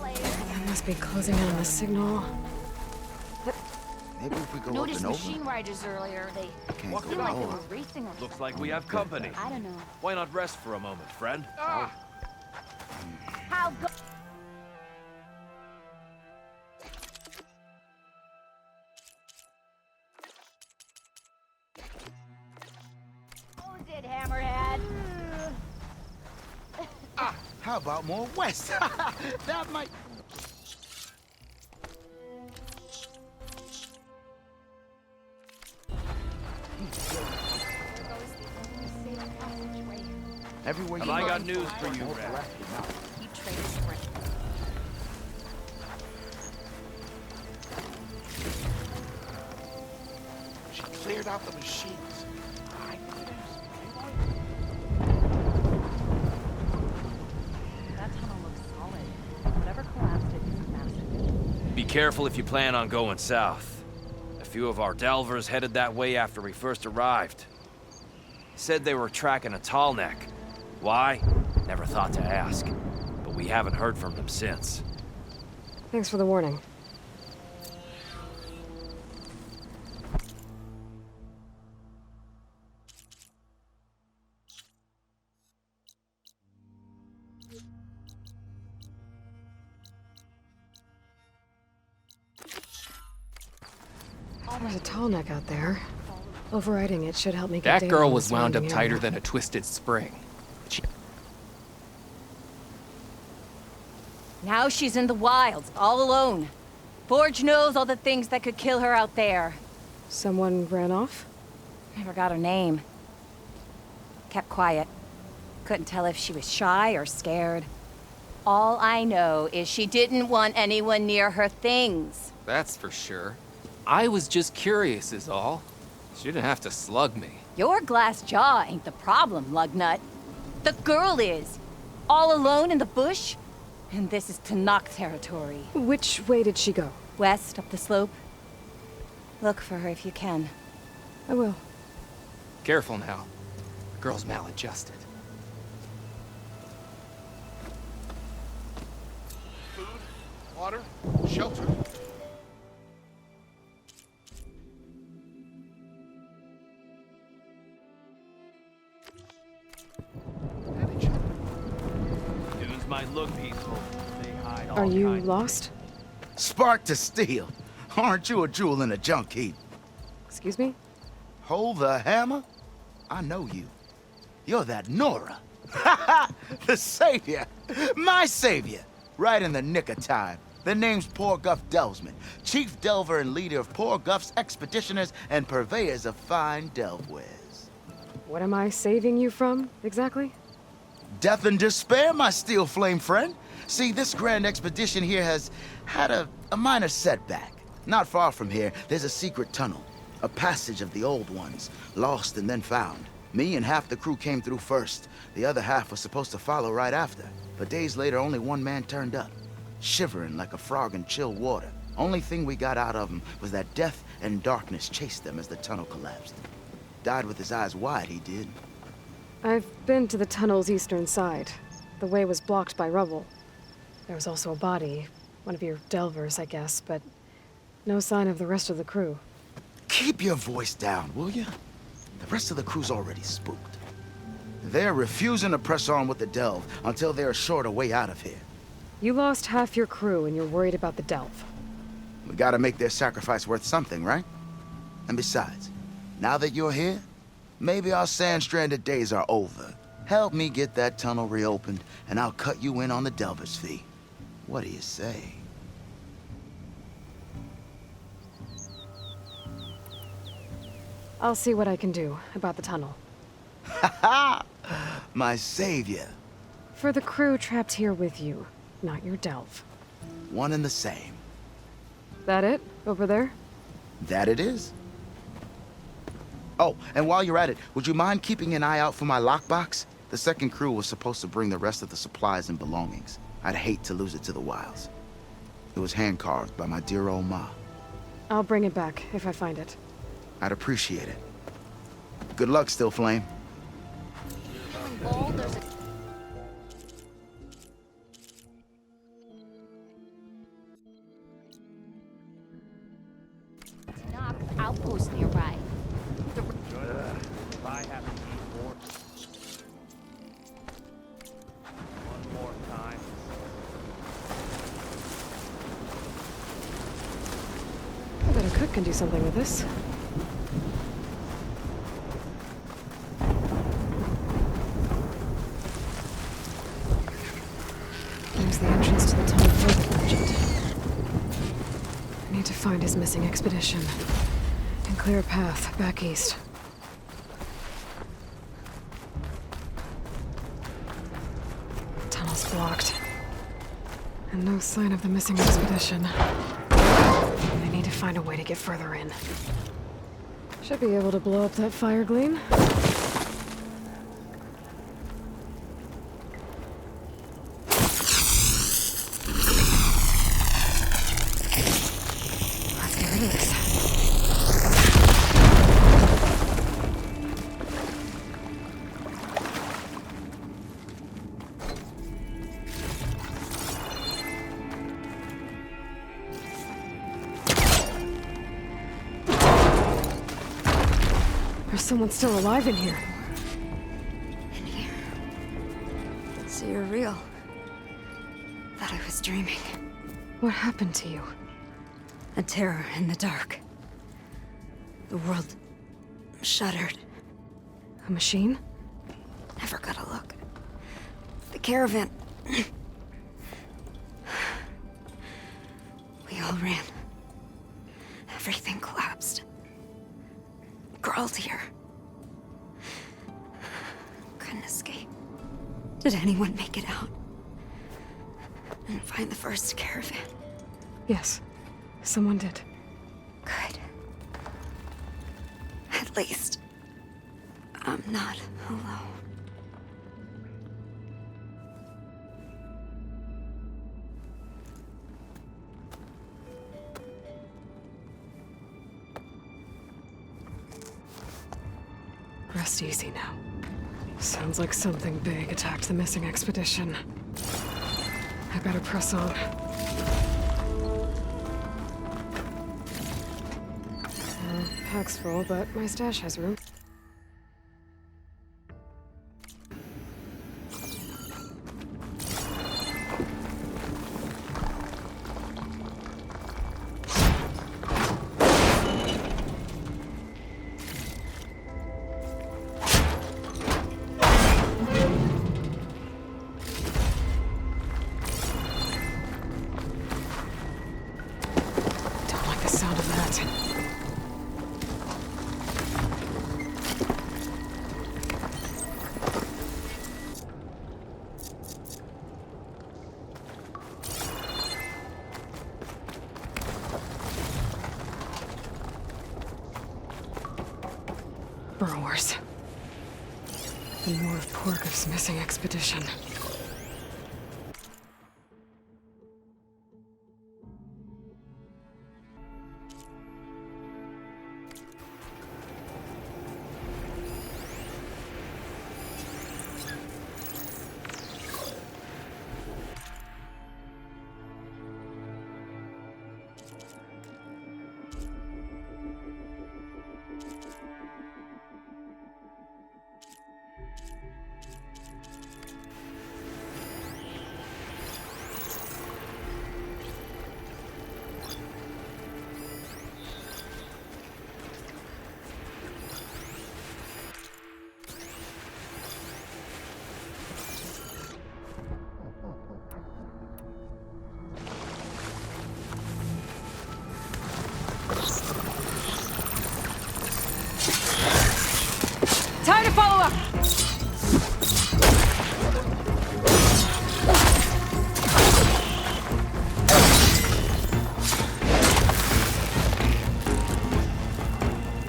Speaker 3: That must be closing in on the signal.
Speaker 9: Maybe if we go
Speaker 10: Noticed
Speaker 9: up and over.
Speaker 10: machine riders earlier. They
Speaker 9: Can't
Speaker 10: seemed
Speaker 9: go
Speaker 10: like they
Speaker 9: over.
Speaker 10: were racing or
Speaker 8: Looks like we have company.
Speaker 10: I don't know.
Speaker 8: Why not rest for a moment, friend?
Speaker 10: How go? Close it, Hammerhead.
Speaker 9: How about more west? That might... Everywhere
Speaker 8: Have
Speaker 9: you
Speaker 8: I
Speaker 9: look,
Speaker 8: got news for you, Red?
Speaker 10: You trade strength.
Speaker 9: She cleared out the machines.
Speaker 10: That tunnel looks solid. Whatever collapsed it is massive.
Speaker 8: Be careful if you plan on going south. A few of our delvers headed that way after we first arrived. Said they were tracking a tall neck. Why? Never thought to ask. But we haven't heard from them since.
Speaker 3: Thanks for the warning. There's a tall neck out there. Overriding it should help me get
Speaker 11: That
Speaker 3: data
Speaker 11: girl
Speaker 3: on the
Speaker 11: was wound up
Speaker 3: surrounding
Speaker 11: tighter
Speaker 3: area.
Speaker 11: than a twisted spring.
Speaker 10: Now she's in the wilds, all alone. Forge knows all the things that could kill her out there.
Speaker 3: Someone ran off?
Speaker 10: Never got her name. Kept quiet. Couldn't tell if she was shy or scared. All I know is she didn't want anyone near her things.
Speaker 11: That's for sure. I was just curious is all. She didn't have to slug me.
Speaker 10: Your glass jaw ain't the problem, lugnut. The girl is. All alone in the bush. And this is Tanakh territory.
Speaker 3: Which way did she go?
Speaker 10: West, up the slope. Look for her if you can.
Speaker 3: I will.
Speaker 11: Careful now. The girl's maladjusted.
Speaker 9: Food, water, shelter.
Speaker 8: Dunes might look peaceful. They hide all
Speaker 3: Are you
Speaker 8: kinds of
Speaker 3: lost?
Speaker 9: Spark to steel. Aren't you a jewel in a junk heap?
Speaker 3: Excuse me?
Speaker 9: Hold the hammer? I know you. You're that Nora. The savior. My savior. Right in the nick of time. The name's Poor Guff Delvesman, chief delver and leader of Poor Guff's expeditioners and purveyors of fine delve wares.
Speaker 3: What am I saving you from, exactly?
Speaker 9: Death and despair, my steel flame friend. See, this grand expedition here has had a minor setback. Not far from here, there's a secret tunnel. A passage of the old ones, lost and then found. Me and half the crew came through first. The other half was supposed to follow right after. But days later, only one man turned up, shivering like a frog in chill water. Only thing we got out of him was that death and darkness chased them as the tunnel collapsed. Died with his eyes wide, he did.
Speaker 3: I've been to the tunnel's eastern side. The way was blocked by rubble. There was also a body, one of your delvers, I guess, but no sign of the rest of the crew.
Speaker 9: Keep your voice down, will you? The rest of the crew's already spooked. They're refusing to press on with the delve until they're assured a way out of here.
Speaker 3: You lost half your crew and you're worried about the delve.
Speaker 9: We gotta make their sacrifice worth something, right? And besides, now that you're here, maybe our sand-stranded days are over. Help me get that tunnel reopened, and I'll cut you in on the delver's fee. What do you say?
Speaker 3: I'll see what I can do about the tunnel.
Speaker 9: Ha ha! My savior.
Speaker 3: For the crew trapped here with you, not your delve.
Speaker 9: One and the same.
Speaker 3: That it? Over there?
Speaker 9: That it is. Oh, and while you're at it, would you mind keeping an eye out for my lockbox? The second crew was supposed to bring the rest of the supplies and belongings. I'd hate to lose it to the wilds. It was hand-carved by my dear old ma.
Speaker 3: I'll bring it back if I find it.
Speaker 9: I'd appreciate it. Good luck, Still Flame.
Speaker 10: Outpost nearby.
Speaker 8: If I have to need more. One more time.
Speaker 3: I bet a cook can do something with this. There's the entrance to the tunnel for the merchant. I need to find his missing expedition and clear a path back east. Tunnel's blocked. And no sign of the missing expedition. I need to find a way to get further in. Should be able to blow up that fire gleam. There it is. There's someone still alive in here.
Speaker 12: In here. So you're real. Thought I was dreaming.
Speaker 3: What happened to you?
Speaker 12: A terror in the dark. The world shuddered.
Speaker 3: A machine?
Speaker 12: Never got a look. The caravan. We all ran. Everything collapsed. Crawled here. Couldn't escape. Did anyone make it out? And find the first caravan?
Speaker 3: Yes. Someone did.
Speaker 12: Good. At least, I'm not alone.
Speaker 3: Rest easy now. Sounds like something big attacked the missing expedition. I better press on. Pack's full, but my stash has room. And more of Porkov's missing expedition.
Speaker 10: Time to follow up!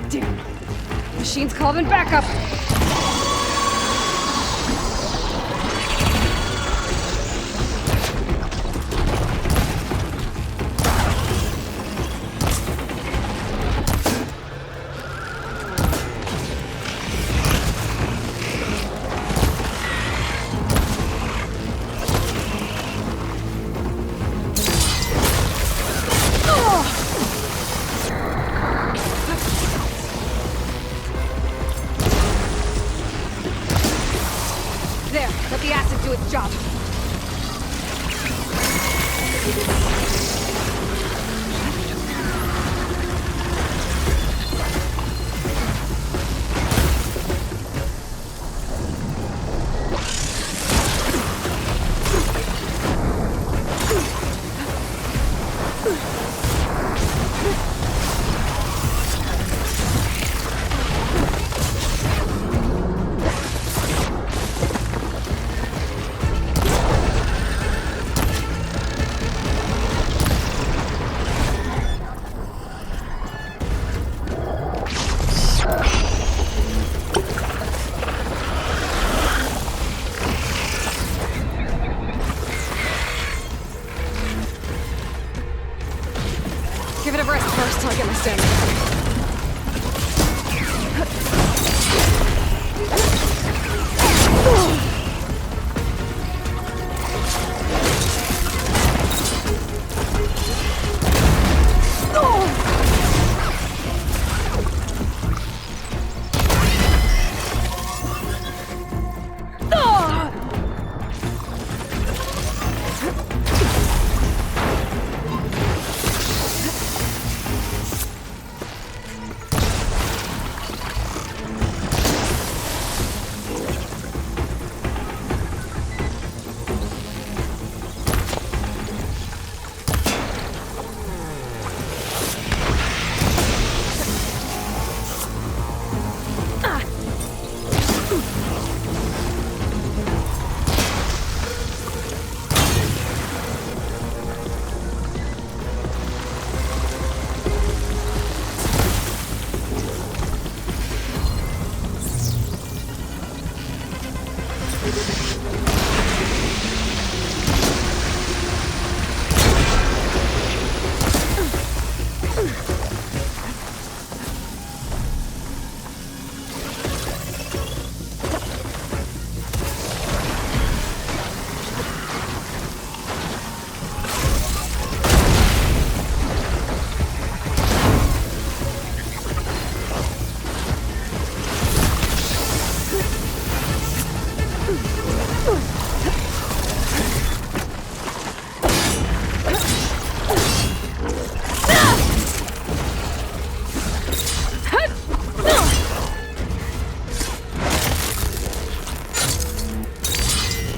Speaker 3: Damn. Machine's called in backup!
Speaker 10: There, let the acid do its job.
Speaker 3: Give it a rest first till I get my stamina.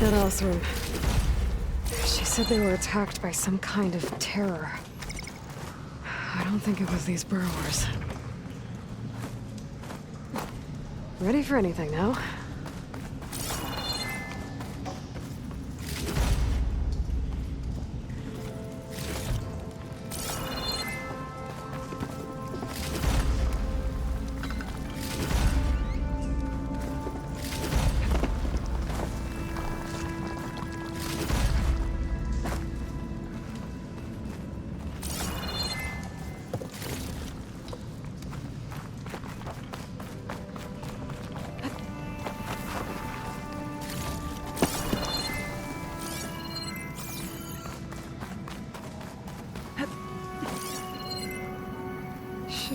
Speaker 3: That Osram. She said they were attacked by some kind of terror. I don't think it was these burrowers. Ready for anything now?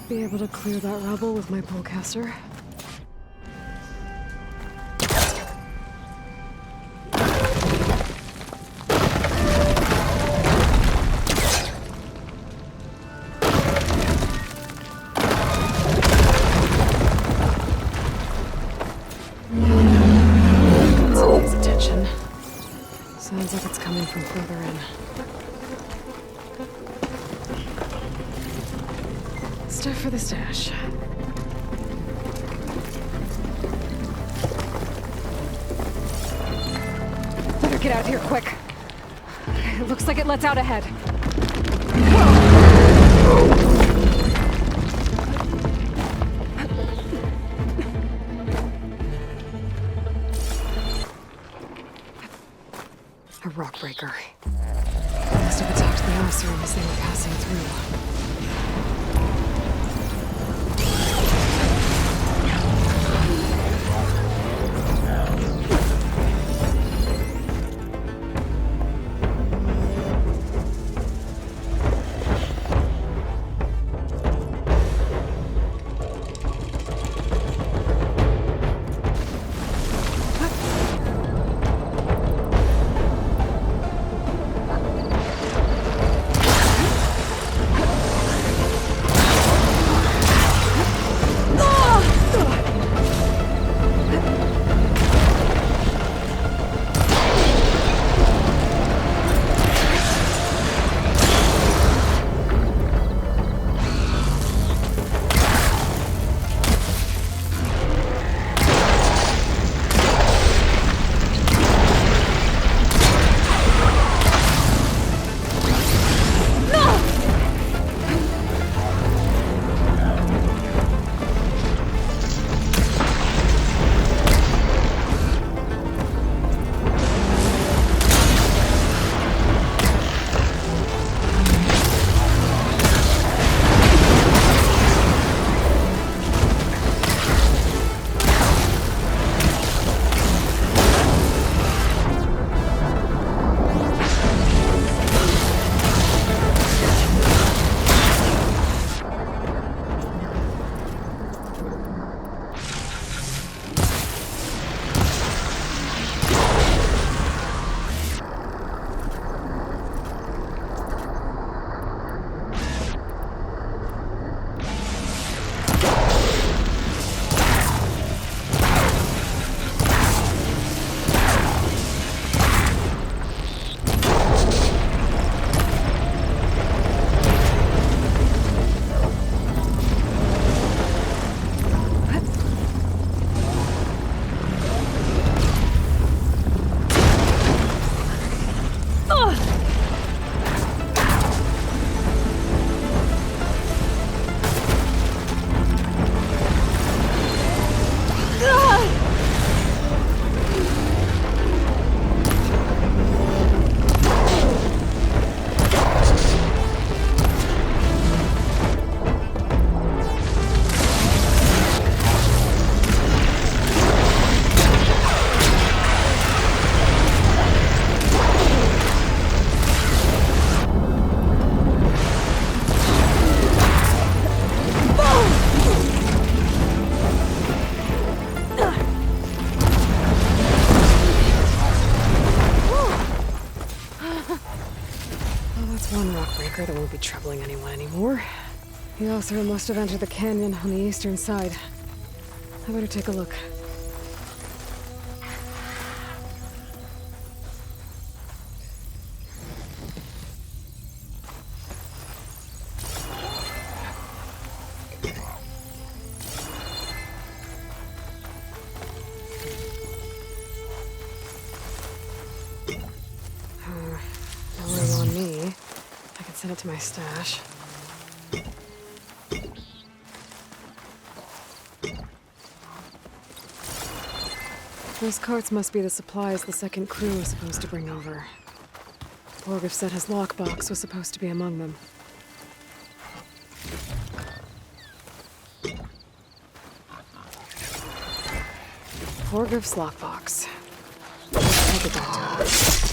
Speaker 3: Should be able to clear that rubble with my pullcaster. His attention. Sounds like it's coming from further in. Stuff for the stash. Better get out here quick. It looks like it lets out ahead. A rock breaker. Must have attacked the officer as they were passing through. That won't be troubling anyone anymore. The author must have entered the canyon on the eastern side. I better take a look. No room on me. I can send it to my stash. Those carts must be the supplies the second crew was supposed to bring over. Borgif said his lockbox was supposed to be among them. Borgif's lockbox. I'll get back to it.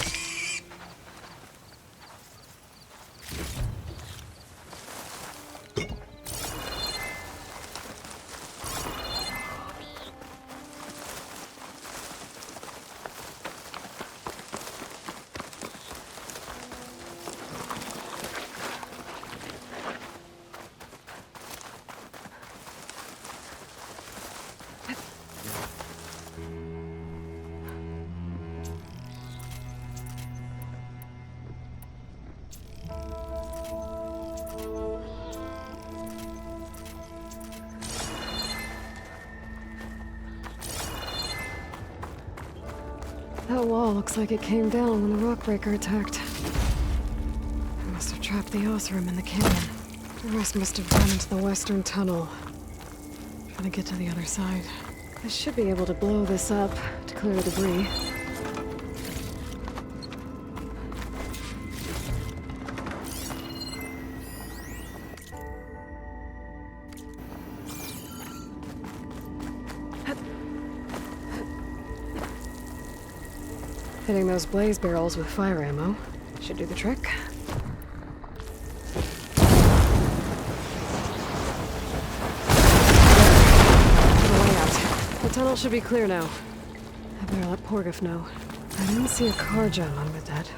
Speaker 3: That wall looks like it came down when the rockbreaker attacked. It must have trapped the Osram in the canyon. The rest must have gone into the western tunnel. Trying to get to the other side. I should be able to blow this up to clear the debris. Hitting those blaze barrels with fire ammo should do the trick. The tunnel should be clear now. I better let Porgif know. I didn't see a car jam on with that.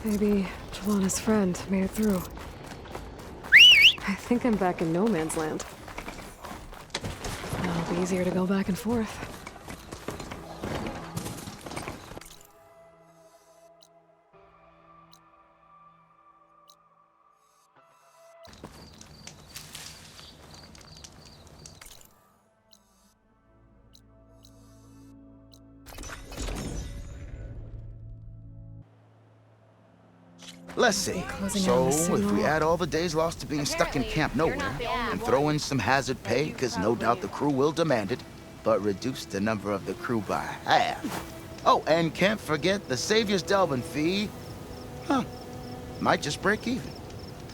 Speaker 3: Maybe Jelana's friend made it through. I think I'm back in no man's land. Now it'll be easier to go back and forth.
Speaker 9: Let's see. So, if we add all the days lost to being stuck in Camp Nowhere, and throw in some hazard pay, because no doubt the crew will demand it, but reduce the number of the crew by half. Oh, and can't forget the Savior's Delving fee. Might just break even.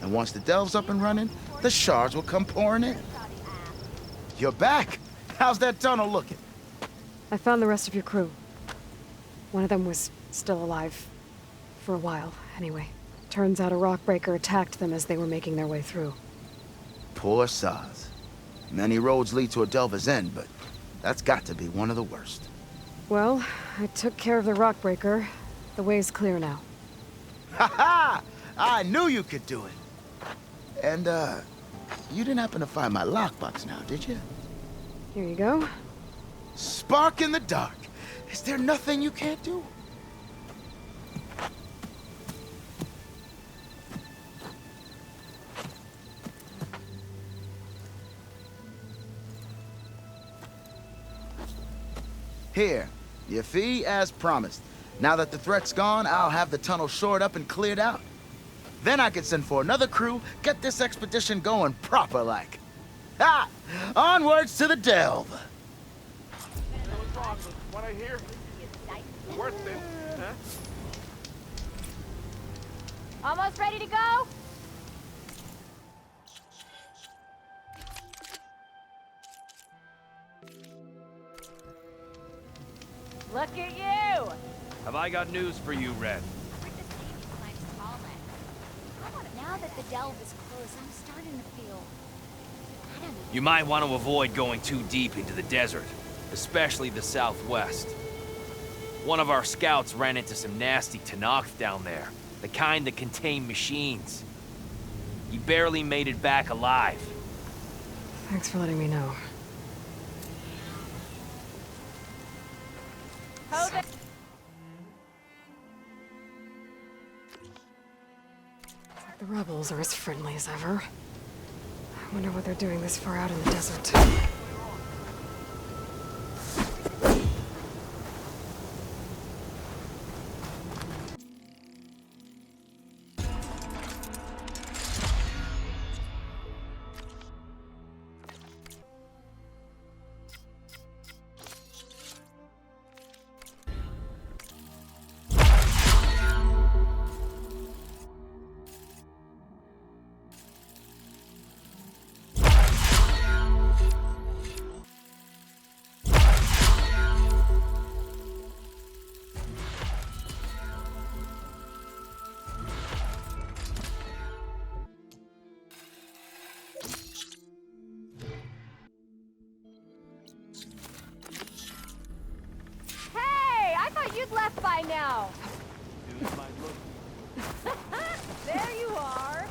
Speaker 9: And once the delve's up and running, the shards will come pouring in. You're back! How's that tunnel looking?
Speaker 3: I found the rest of your crew. One of them was still alive. For a while, anyway. Turns out a rockbreaker attacked them as they were making their way through.
Speaker 9: Poor Saz. Many roads lead to a delver's end, but that's got to be one of the worst.
Speaker 3: Well, I took care of the rockbreaker. The way's clear now.
Speaker 9: Ha-ha! I knew you could do it! And, you didn't happen to find my lockbox now, did you?
Speaker 3: Here you go.
Speaker 9: Spark in the dark. Is there nothing you can't do? Here, your fee as promised. Now that the threat's gone, I'll have the tunnel shored up and cleared out. Then I can send for another crew, get this expedition going proper-like. Ha! Onwards to the delve!
Speaker 13: What's wrong with what I hear? Worth it, huh?
Speaker 10: Almost ready to go? Look at you!
Speaker 8: Have I got news for you, Red?
Speaker 12: Now that the delve is closed, I'm starting to feel... I don't know.
Speaker 8: You might want to avoid going too deep into the desert, especially the southwest. One of our scouts ran into some nasty Tenakth down there, the kind that contain machines. He barely made it back alive.
Speaker 3: Thanks for letting me know. The rebels are as friendly as ever. I wonder what they're doing this far out in the desert.
Speaker 10: You'd left by now. There you are.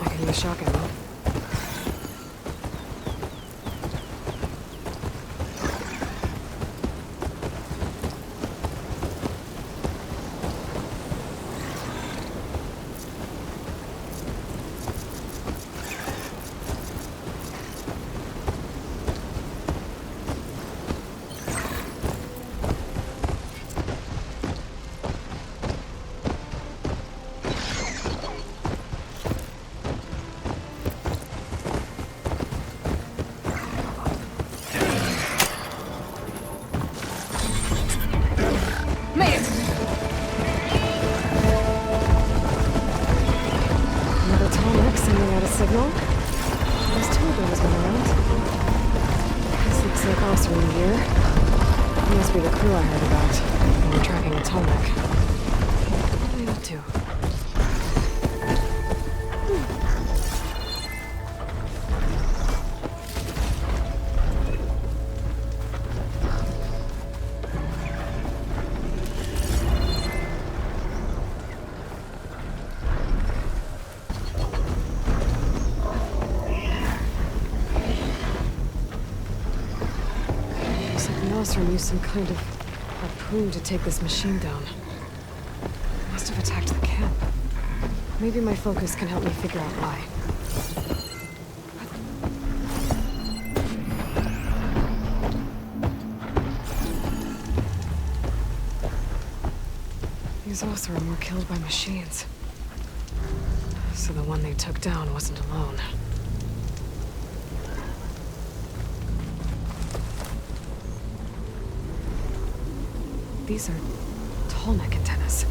Speaker 3: I can use shock ammo. Tallneck sending out a signal. There's two of those going around. This looks like Osram here. He must be the crew I heard about. And we're tracking a Tallneck. What are they up to? Osram used some kind of harpoon to take this machine down. It must have attacked the camp. Maybe my focus can help me figure out why. These Osram were killed by machines. So the one they took down wasn't alone. These are Tallneck antennas.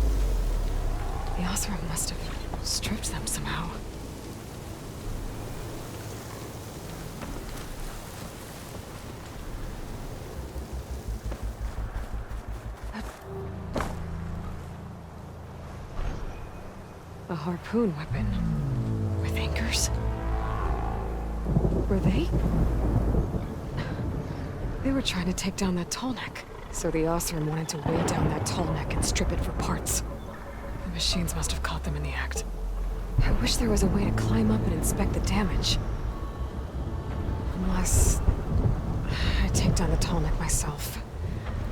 Speaker 3: The Osram must have stripped them somehow. A harpoon weapon with anchors? Were they? They were trying to take down that Tallneck. So the Osram wanted to weigh down that Tallneck and strip it for parts. The machines must have caught them in the act. I wish there was a way to climb up and inspect the damage. Unless I take down the Tallneck myself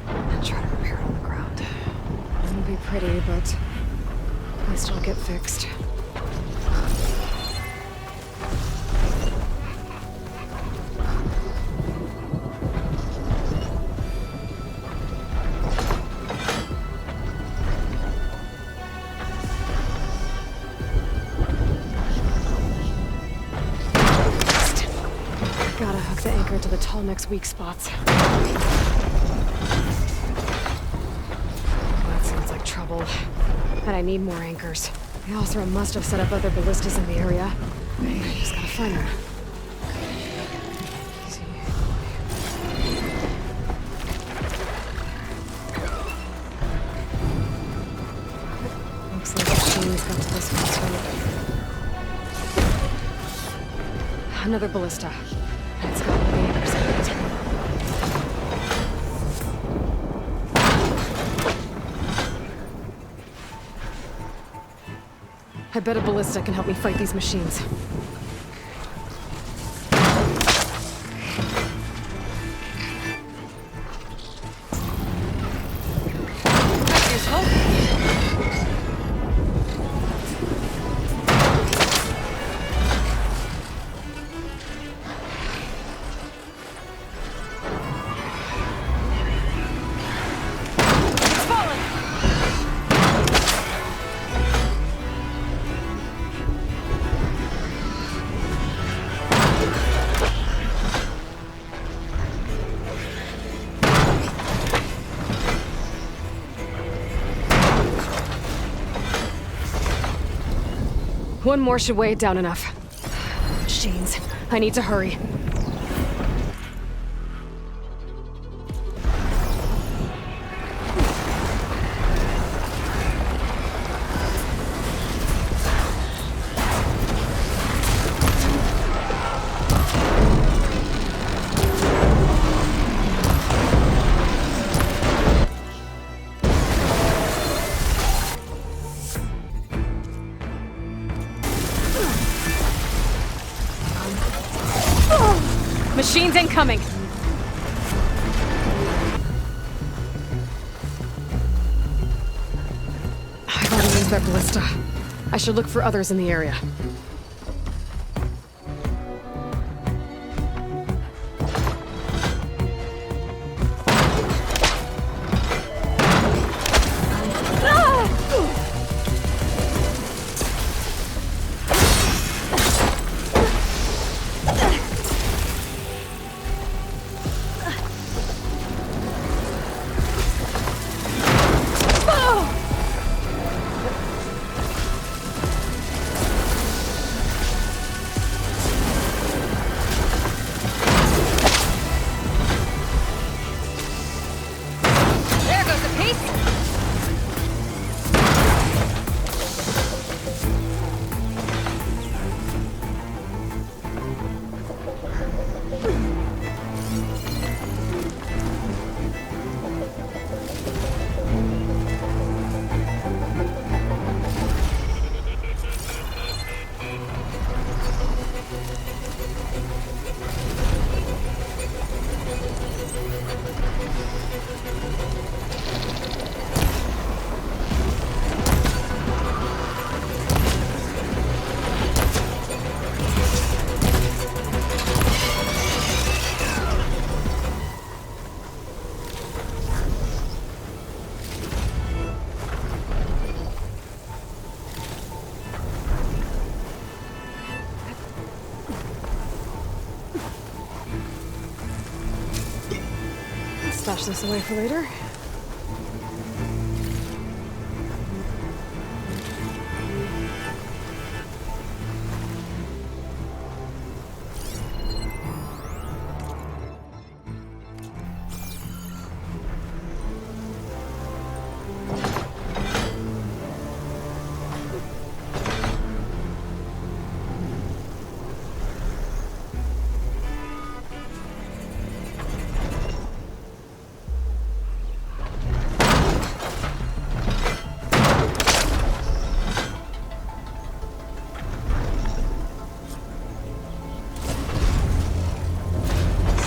Speaker 3: and try to repair it on the ground. It won't be pretty, but at least it'll get fixed. Gotta hook the anchor to the Tallneck's weak spots. That sounds like trouble. And I need more anchors. The Osram must have set up other ballistas in the area. I just gotta find them. Looks like the machine's got to this one too. Another ballista. It's got one of the anchors in it. I bet a ballista can help me fight these machines. That's useful. One more should weigh it down enough. Machines. I need to hurry. Machines incoming! I've already used that ballista. I should look for others in the area. stash this away for later.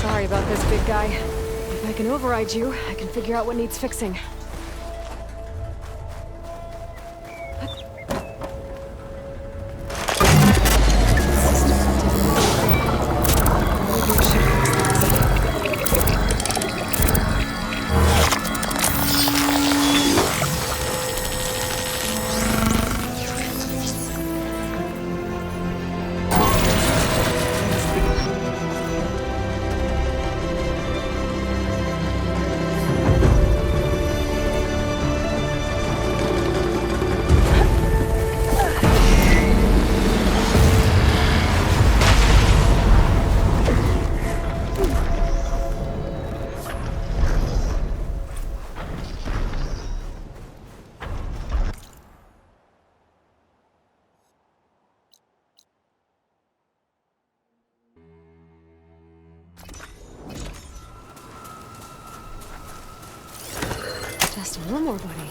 Speaker 3: Sorry about this, big guy. If I can override you, I can figure out what needs fixing. Just one more, buddy.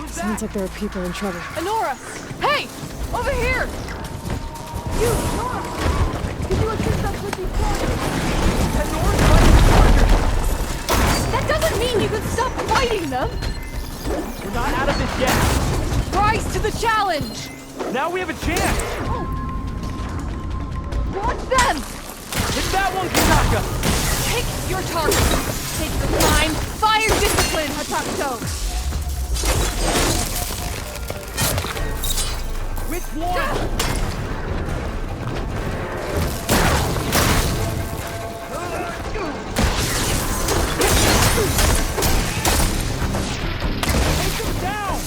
Speaker 3: Sounds like there are people in trouble.
Speaker 14: Honora! Hey! Over here! You, Honora! Can you assist us with these charges? Honora's fighting chargers! That doesn't mean you can stop fighting them!
Speaker 15: We're not out of this yet!
Speaker 14: Rise to the challenge!
Speaker 15: Now we have a chance!
Speaker 14: Oh. Watch them!
Speaker 15: Hit that one, Kataka!
Speaker 14: Pick your target! Take your time! Fire discipline, Hatakto!
Speaker 15: Which one? Take him down!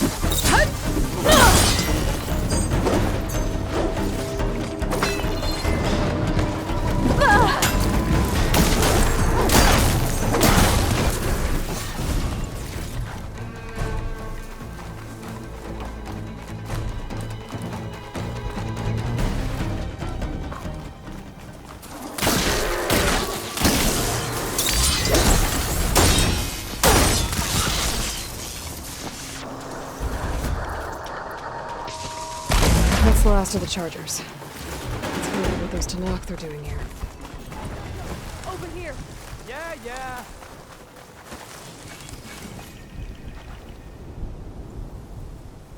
Speaker 3: That's the last of the chargers. Let's find out what those Tanakh are doing here.
Speaker 14: Over here!
Speaker 15: Yeah.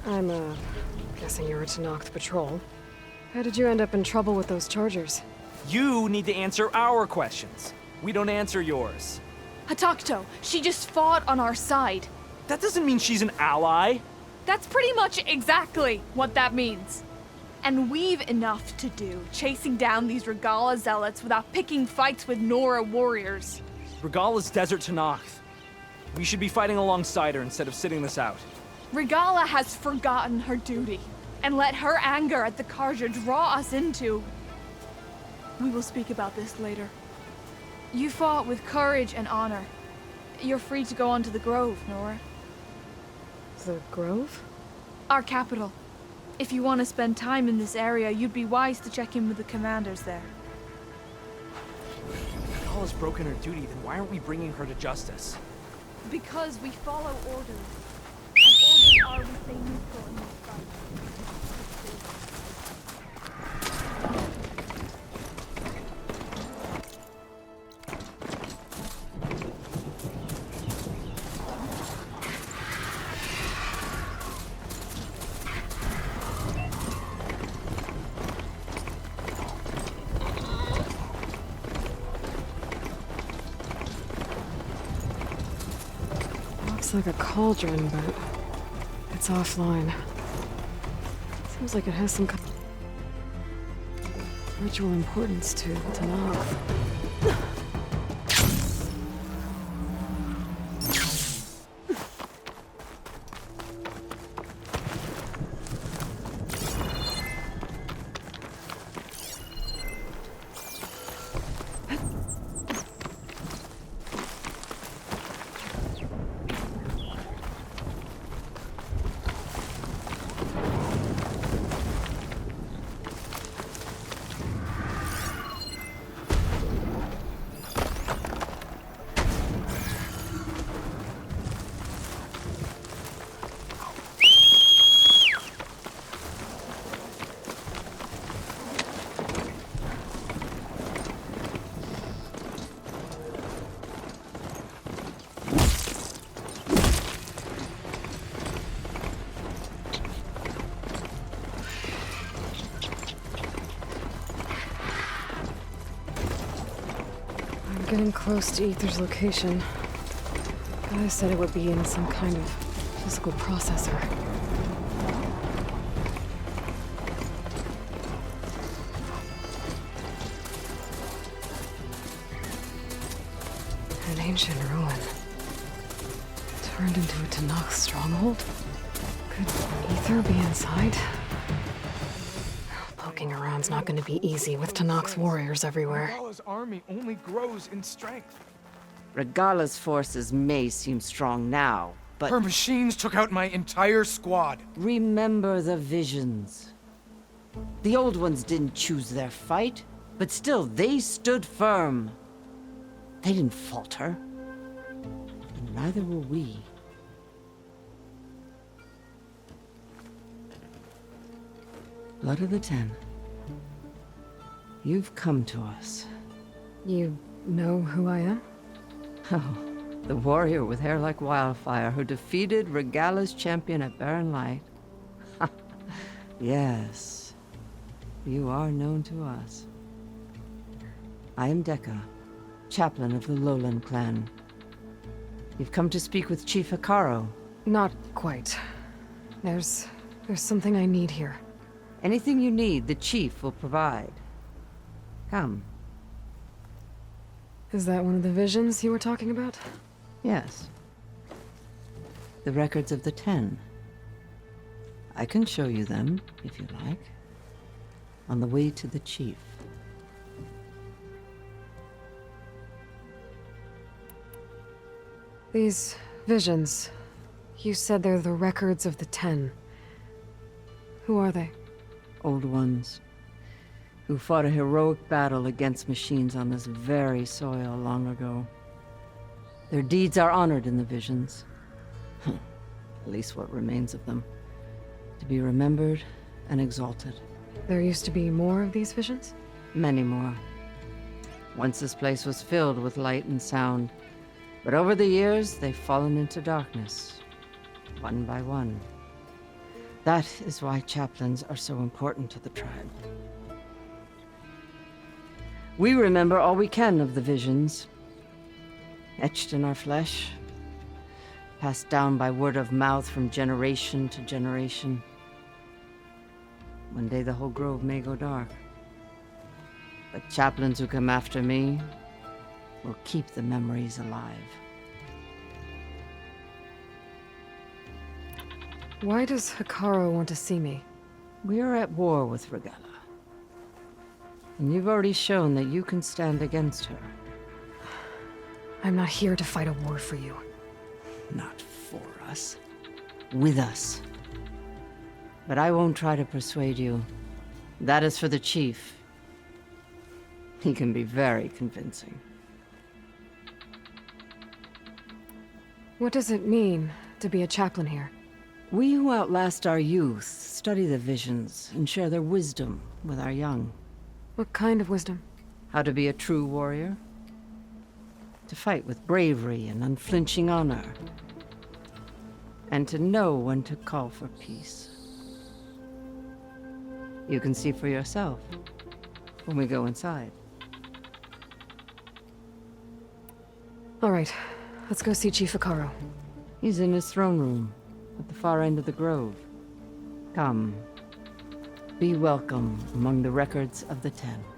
Speaker 3: I'm, guessing you're a Tanakh patrol. How did you end up in trouble with those chargers?
Speaker 15: You need to answer our questions. We don't answer yours.
Speaker 14: Hatakto, she just fought on our side.
Speaker 15: That doesn't mean she's an ally.
Speaker 14: That's pretty much exactly what that means. And we've enough to do chasing down these Regala zealots without picking fights with Nora warriors.
Speaker 15: Regala's desert Tanakh. We should be fighting alongside her instead of sitting this out.
Speaker 14: Regala has forgotten her duty and let her anger at the Carja draw us into... We will speak about this later. You fought with courage and honor. You're free to go on to the Grove, Nora.
Speaker 3: The Grove?
Speaker 14: Our capital. If you want to spend time in this area, you'd be wise to check in with the commanders there.
Speaker 15: If Regala's broken her duty, then why aren't we bringing her to justice?
Speaker 14: Because we follow orders. And orders are we stay neutral in this fight.
Speaker 3: Looks like a cauldron, but it's offline. Seems like it has some kind of ritual importance to Tanakh. Getting close to Ether's location. Guy said it would be in some kind of physical processor. An ancient ruin. Turned into a Tanakh stronghold? Could Ether be inside? Poking around's not going to be easy with Tanakh's warriors everywhere.
Speaker 13: Regalla's army only grows in strength.
Speaker 16: Regalla's forces may seem strong now, but...
Speaker 17: Her machines took out my entire squad.
Speaker 16: Remember the visions. The old ones didn't choose their fight, but still, they stood firm. They didn't falter. And neither will we. Blood of the Ten. You've come to us.
Speaker 3: You know who I am?
Speaker 16: Oh, the warrior with hair like wildfire who defeated Regalla's champion at Barren Light. Yes, you are known to us. I am Dekka, chaplain of the Lowland clan. You've come to speak with Chief Hikaru.
Speaker 3: Not quite. There's something I need here.
Speaker 16: Anything you need, the chief will provide. Come.
Speaker 3: Is that one of the visions you were talking about?
Speaker 16: Yes. The records of the 10. I can show you them, if you like. On the way to the chief.
Speaker 3: These visions, you said they're the records of the 10. Who are they?
Speaker 16: Old ones, who fought a heroic battle against machines on this very soil long ago. Their deeds are honored in the visions. At least what remains of them. To be remembered and exalted.
Speaker 3: There used to be more of these visions?
Speaker 16: Many more. Once this place was filled with light and sound, but over the years they've fallen into darkness, one by one. That is why chaplains are so important to the tribe. We remember all we can of the visions, etched in our flesh, passed down by word of mouth from generation to generation. One day the whole grove may go dark. But chaplains who come after me will keep the memories alive.
Speaker 3: Why does Hikaru want to see me?
Speaker 16: We are at war with Regalla. And you've already shown that you can stand against her.
Speaker 3: I'm not here to fight a war for you.
Speaker 16: Not for us. With us. But I won't try to persuade you. That is for the chief. He can be very convincing.
Speaker 3: What does it mean to be a chaplain here?
Speaker 16: We who outlast our youth study the visions and share their wisdom with our young.
Speaker 3: What kind of wisdom?
Speaker 16: How to be a true warrior. To fight with bravery and unflinching honor. And to know when to call for peace. You can see for yourself when we go inside.
Speaker 3: All right, let's go see Chief Hikaru.
Speaker 16: He's in his throne room at the far end of the grove. Come. Be welcome among the records of the Ten.